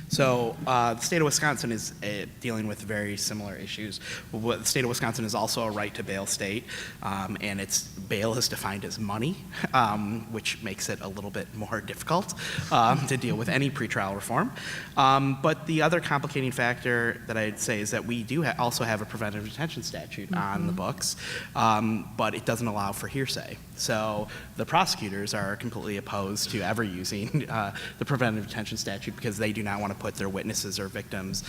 So the state of Wisconsin is dealing with very similar issues. The state of Wisconsin is also a right to bail state, and its bail is defined as money, which makes it a little bit more difficult to deal with any pretrial reform. But the other complicating factor that I'd say is that we do also have a preventive detention statute on the books, but it doesn't allow for hearsay. So the prosecutors are completely opposed to ever using the preventive detention statute because they do not want to put their witnesses or victims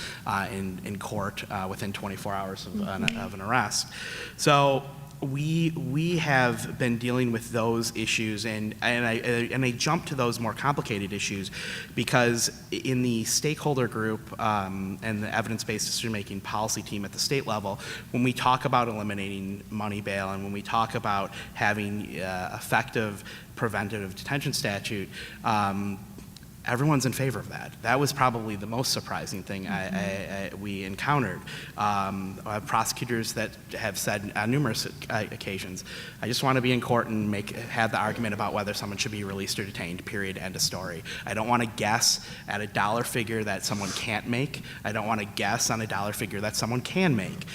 in court within 24 hours of an arrest. So we have been dealing with those issues, and I jump to those more complicated issues because in the stakeholder group and the evidence-based decision-making policy team at the state level, when we talk about eliminating money bail and when we talk about having effective preventative detention statute, everyone's in favor of that. That was probably the most surprising thing we encountered. Prosecutors that have said on numerous occasions, I just want to be in court and have the argument about whether someone should be released or detained, period, end of story. I don't want to guess at a dollar figure that someone can't make. I don't want to guess on a dollar figure that someone can make.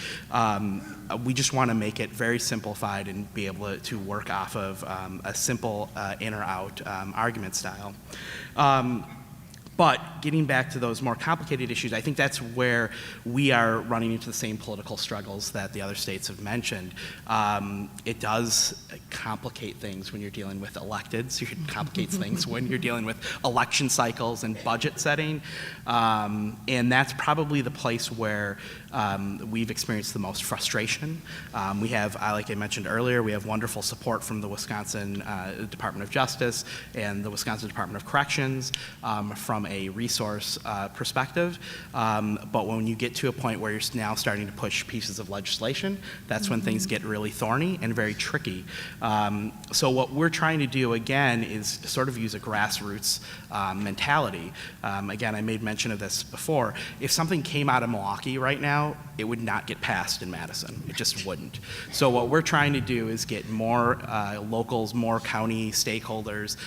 We just want to make it very simplified and be able to work off of a simple in or out argument style. But getting back to those more complicated issues, I think that's where we are running into the same political struggles that the other states have mentioned. It does complicate things when you're dealing with electeds. It complicates things when you're dealing with election cycles and budget setting. And that's probably the place where we've experienced the most frustration. We have, like I mentioned earlier, we have wonderful support from the Wisconsin Department of Justice and the Wisconsin Department of Corrections from a resource perspective. But when you get to a point where you're now starting to push pieces of legislation, that's when things get really thorny and very tricky. So what we're trying to do, again, is sort of use a grassroots mentality. Again, I made mention of this before. If something came out of Milwaukee right now, it would not get passed in Madison. It just wouldn't. So what we're trying to do is get more locals, more county stakeholders,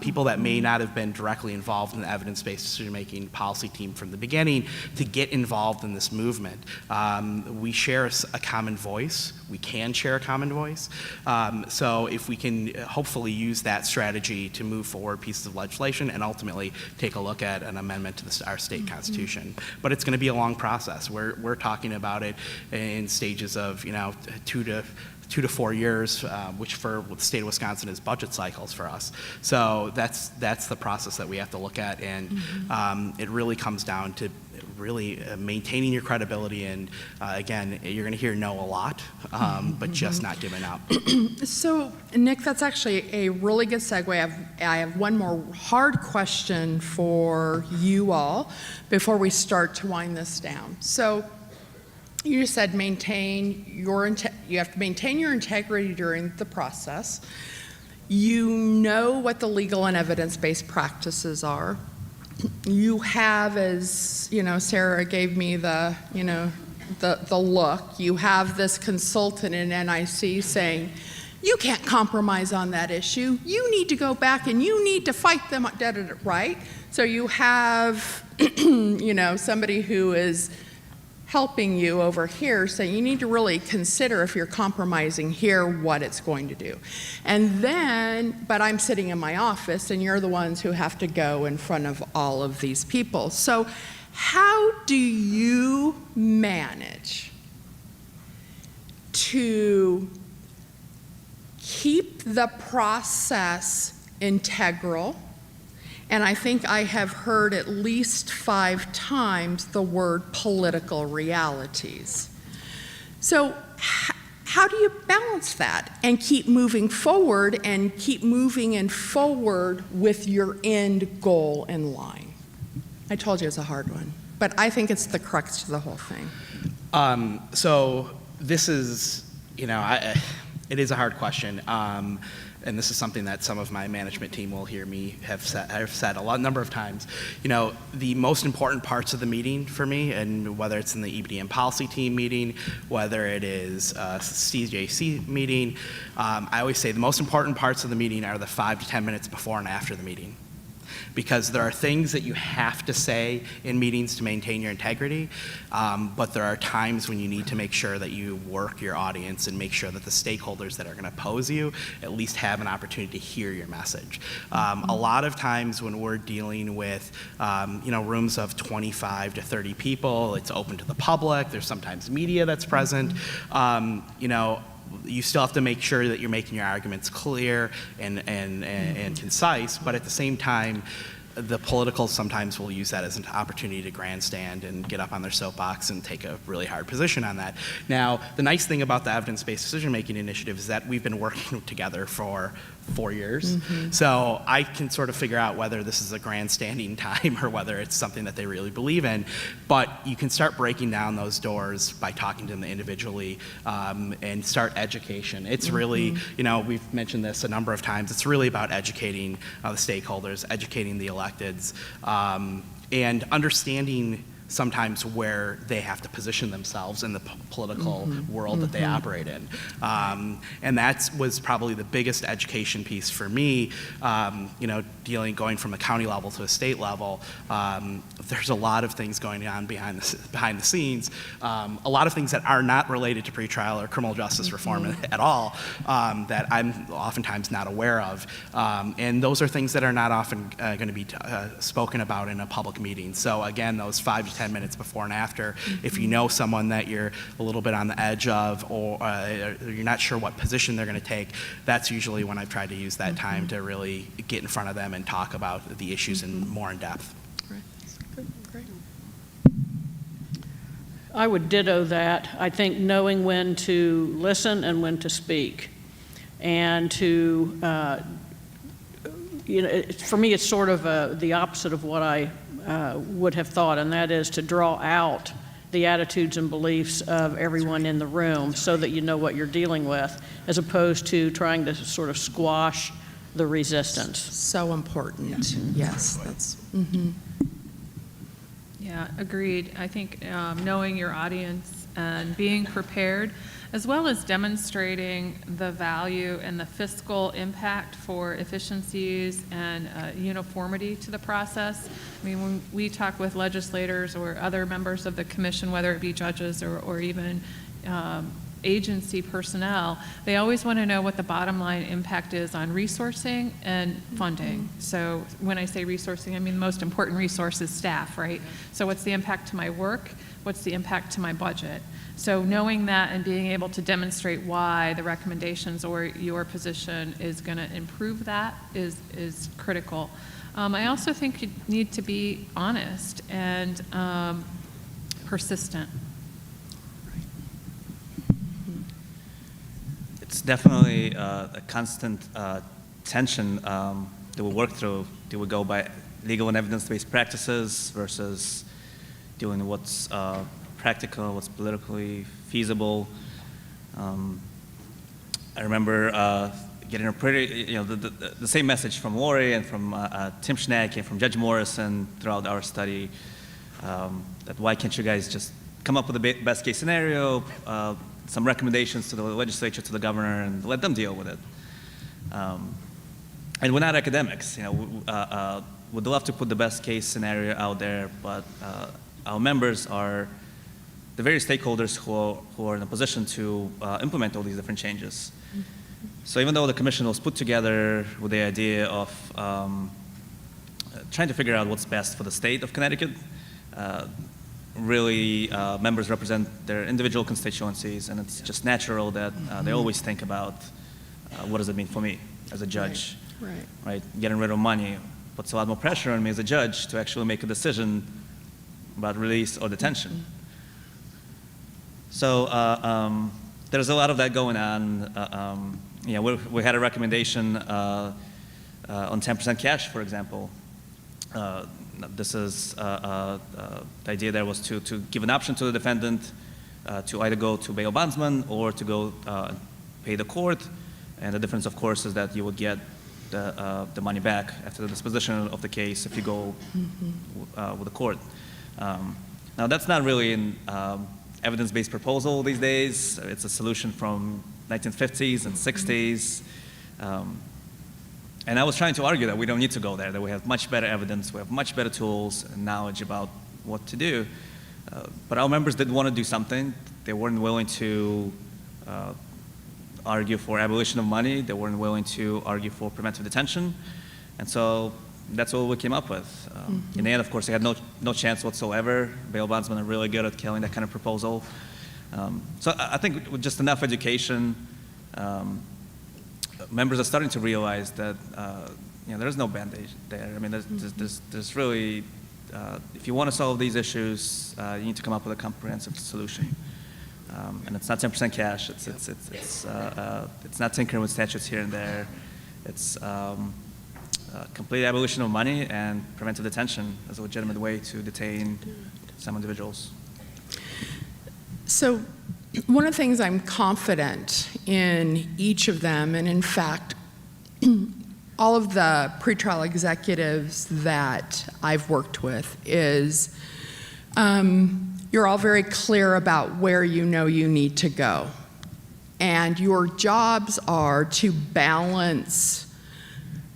people that may not have been directly involved in the evidence-based decision-making policy team from the beginning to get involved in this movement. We share a common voice. We can share a common voice. So if we can hopefully use that strategy to move forward pieces of legislation and ultimately take a look at an amendment to our state constitution. But it's going to be a long process. We're talking about it in stages of 2 to 4 years, which for the state of Wisconsin is budget cycles for us. So that's the process that we have to look at, and it really comes down to really maintaining your credibility. And again, you're going to hear no a lot, but just not giving up. So, Nick, that's actually a really good segue. I have one more hard question for you all before we start to wind this down. So, you said you have to maintain your integrity during the process. You know what the legal and evidence-based practices are. You have, as Sara gave me the look. You have this consultant in NIC saying, you can't compromise on that issue. You need to go back and you need to fight them, right? So you have, somebody who is helping you over here, saying you need to really consider if you're compromising here what it's going to do. And then, but I'm sitting in my office and you're the ones who have to go in front of all of these people. So how do you manage to keep the process integral? And I think I have heard at least 5 times the word political realities. So how do you balance that and keep moving forward and keep moving and forward with your end goal in line? I told you it's a hard one, but I think it's the crux to the whole thing. So this is, it is a hard question. And this is something that some of my management team will hear me have said a number of times. The most important parts of the meeting for me, and whether it's in the EBDM policy team meeting, whether it is a CJC meeting, I always say the most important parts of the meeting are the 5 to 10 minutes before and after the meeting. because there are things that you have to say in meetings to maintain your integrity, but there are times when you need to make sure that you work your audience and make sure that the stakeholders that are going to oppose you at least have an opportunity to hear your message. A lot of times when we're dealing with rooms of 25 to 30 people, it's open to the public, there's sometimes media that's present, you still have to make sure that you're making your arguments clear and concise, but at the same time, the politicals sometimes will use that as an opportunity to grandstand and get up on their soapbox and take a really hard position on that. Now, the nice thing about the evidence-based decision-making initiative is that we've been working together for 4 years. So I can sort of figure out whether this is a grandstanding time or whether it's something that they really believe in. But you can start breaking down those doors by talking to them individually and start education. It's really, we've mentioned this a number of times, it's really about educating the stakeholders, educating the electeds, and understanding sometimes where they have to position themselves in the political world that they operate in. And that was probably the biggest education piece for me, going from a county level to a state level. There's a lot of things going on behind the scenes, a lot of things that are not related to pretrial or criminal justice reform at all, that I'm oftentimes not aware of. And those are things that are not often going to be spoken about in a public meeting. So again, those 5 to 10 minutes before and after, if you know someone that you're a little bit on the edge of, or you're not sure what position they're going to take, that's usually when I've tried to use that time to really get in front of them and talk about the issues more in depth. Right. Good. Great. I would ditto that. I think knowing when to listen and when to speak, and to, for me, it's sort of the opposite of what I would have thought, and that is to draw out the attitudes and beliefs of everyone in the room so that you know what you're dealing with, as opposed to trying to sort of squash the resistance. So important. Yes, that's. Yeah, agreed. I think knowing your audience and being prepared, as well as demonstrating the value and the fiscal impact for efficiencies and uniformity to the process. I mean, when we talk with legislators or other members of the commission, whether it be judges or even agency personnel, they always want to know what the bottom line impact is on resourcing and funding. So when I say resourcing, I mean the most important resource is staff, right? So what's the impact to my work? What's the impact to my budget? So knowing that and being able to demonstrate why the recommendations or your position is going to improve that is critical. I also think you need to be honest and persistent. It's definitely a constant tension that we work through. Do we go by legal and evidence-based practices versus doing what's practical, what's politically feasible? I remember getting a pretty, the same message from Lori and from Tim Schnack and from Judge Morrison throughout our study, that why can't you guys just come up with a best case scenario, some recommendations to the legislature, to the governor, and let them deal with it. And we're not academics. We'd love to put the best case scenario out there, but our members are the various stakeholders who are in a position to implement all these different changes. So even though the commission was put together with the idea of trying to figure out what's best for the state of Connecticut, really members represent their individual constituencies, and it's just natural that they always think about what does it mean for me as a judge, right? Getting rid of money puts a lot more pressure on me as a judge to actually make a decision about release or detention. So there's a lot of that going on. We had a recommendation on 10% cash, for example. This is the idea there was to give an option to the defendant to either go to bail bondsman or to go pay the court. And the difference, of course, is that you would get the money back after the disposition of the case if you go with the court. Now, that's not really an evidence-based proposal these days. It's a solution from 1950s and 60s. And I was trying to argue that we don't need to go there, that we have much better evidence, we have much better tools and knowledge about what to do. But our members did want to do something. They weren't willing to argue for abolition of money. They weren't willing to argue for preventive detention. And so that's what we came up with. In the end, of course, they had no chance whatsoever. Bail bondsmen are really good at killing that kind of proposal. So I think with just enough education, members are starting to realize that there's no band-aid there. I mean, there's really, if you want to solve these issues, you need to come up with a comprehensive solution. And it's not 10% cash. It's not tinkering with statutes here and there. It's complete abolition of money and preventive detention as a legitimate way to detain some individuals. So one of the things I'm confident in each of them, and in fact, all of the pretrial executives that I've worked with, is you're all very clear about where you know you need to go. And your jobs are to balance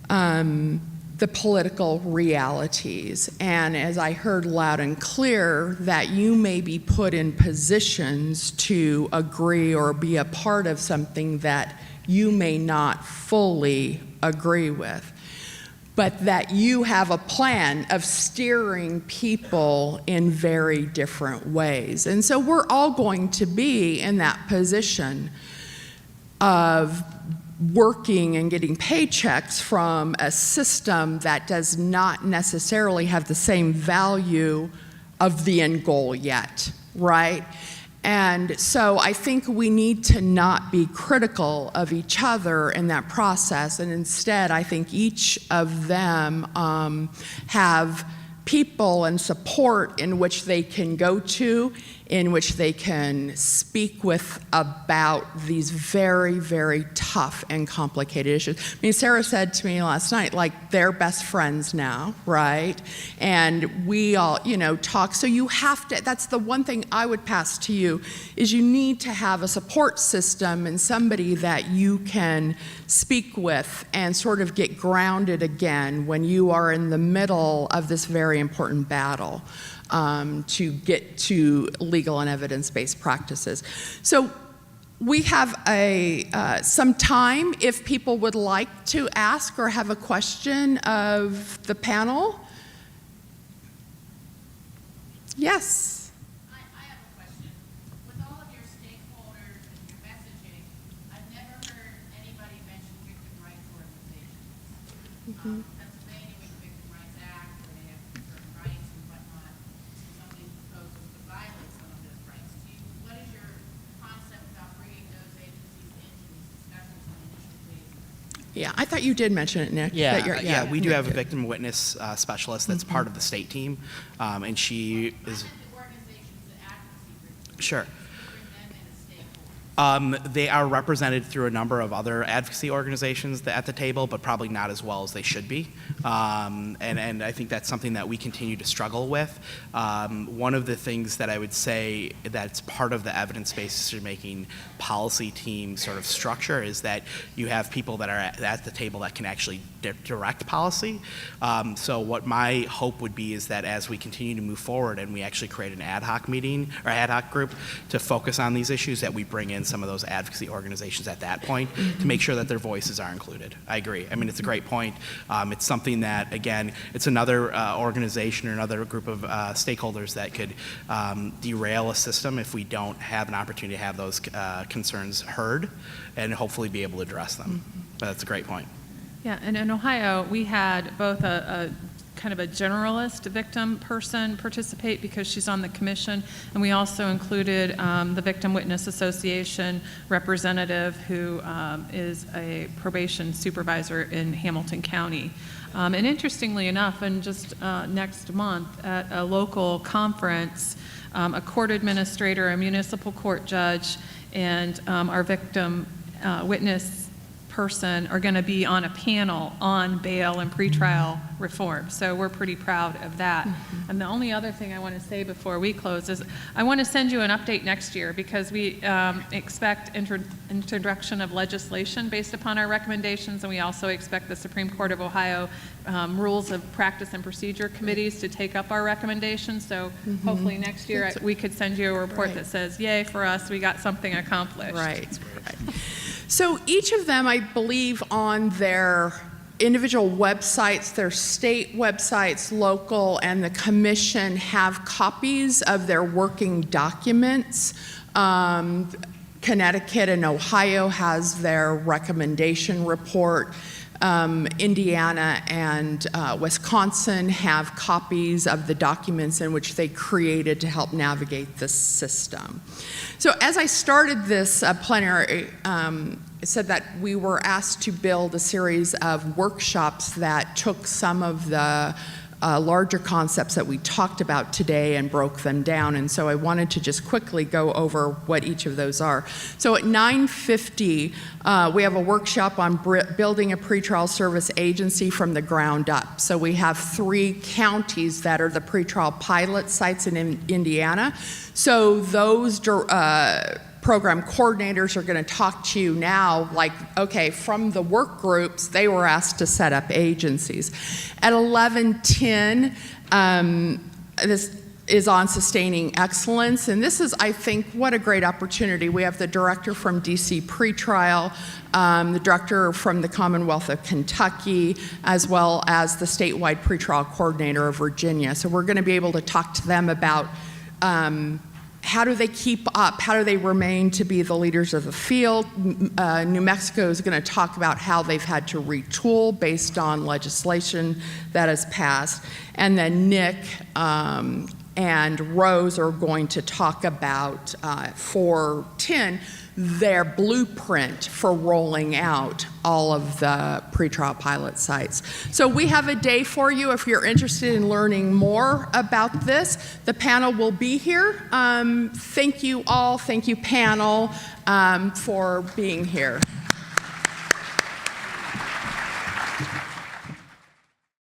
the political realities. And as I heard loud and clear, that you may be put in positions to agree or be a part of something that you may not fully agree with, but that you have a plan of steering people in very different ways. And so we're all going to be in that position of working and getting paychecks from a system that does not necessarily have the same value of the end goal yet, right? And so I think we need to not be critical of each other in that process, and instead I think each of them have people and support in which they can go to, in which they can speak with about these very, very tough and complicated issues. I mean, Sara said to me last night, like, they're best friends now, right? And we all, talk. So you have to, that's the one thing I would pass to you, is you need to have a support system and somebody that you can speak with and sort of get grounded again when you are in the middle of this very important battle. To get to legal and evidence-based practices. So we have some time if people would like to ask or have a question of the panel. Yes? I have a question. With all of your stakeholders and your messaging, I've never heard anybody mention victim rights organizations. Pennsylvania with the Victim Rights Act, where they have certain rights and whatnot. Somebody proposes to violate some of those rights. What is your concept about bringing those agencies into these discussions in the initial phases? Yeah, I thought you did mention it, Nick. Yeah, that you're- we do Nick have a did. victim witness specialist that's part of the state team, and she is. The organizations, the advocacy groups, Sure. bring them in as stakeholders. They are represented through a number of other advocacy organizations at the table, but probably not as well as they should be. And I think that's something that we continue to struggle with. One of the things that I would say that's part of the evidence-based decision-making policy team sort of structure is that you have people that are at the table that can actually direct policy. So what my hope would be is that as we continue to move forward and we actually create an ad hoc meeting or ad hoc group to focus on these issues, that we bring in some of those advocacy organizations at that point to make sure that their voices are included. I agree. I mean, it's a great point. It's something that, again, it's another organization or another group of stakeholders that could derail a system if we don't have an opportunity to have those concerns heard and hopefully be able to address them. But that's a great point. Yeah, and in Ohio, we had both a kind of a generalist victim person participate because she's on the commission, and we also included the Victim Witness Association representative who is a probation supervisor in Hamilton County. And interestingly enough, and just next month at a local conference, a court administrator, a municipal court judge, and our victim witness person are going to be on a panel on bail and pretrial reform. So we're pretty proud of that. And the only other thing I want to say before we close is I want to send you an update next year, because we expect introduction of legislation based upon our recommendations, and we also expect the Supreme Court of Ohio Rules of Practice and Procedure Committees to take up our recommendations. So hopefully next year we could send you a report that says, yay for us, we got something accomplished. Right. So each of them, I believe, on their individual websites, their state websites, local, and the commission have copies of their working documents. Connecticut and Ohio has their recommendation report. Indiana and Wisconsin have copies of the documents in which they created to help navigate the system. So as I started this plenary, it said that we were asked to build a series of workshops that took some of the larger concepts that we talked about today and broke them down. And so I wanted to just quickly go over what each of those are. So at 9:50, we have a workshop on building a pretrial service agency from the ground up. So we have 3 counties that are the pretrial pilot sites in Indiana. So those program coordinators are going to talk to you now, like, okay, from the work groups, they were asked to set up agencies. At 11:10, this is on sustaining excellence, and this is, I think, what a great opportunity. We have the director from DC Pretrial, the director from the Commonwealth of Kentucky, as well as the statewide pretrial coordinator of Virginia. So we're going to be able to talk to them about how do they keep up? How do they remain to be the leaders of the field? New Mexico is going to talk about how they've had to retool based on legislation that has passed. And then Nick and Rose are going to talk about, for 10, their blueprint for rolling out all of the pretrial pilot sites. So we have a day for you if you're interested in learning more about this. The panel will be here. Thank you all. Thank you, panel, for being here.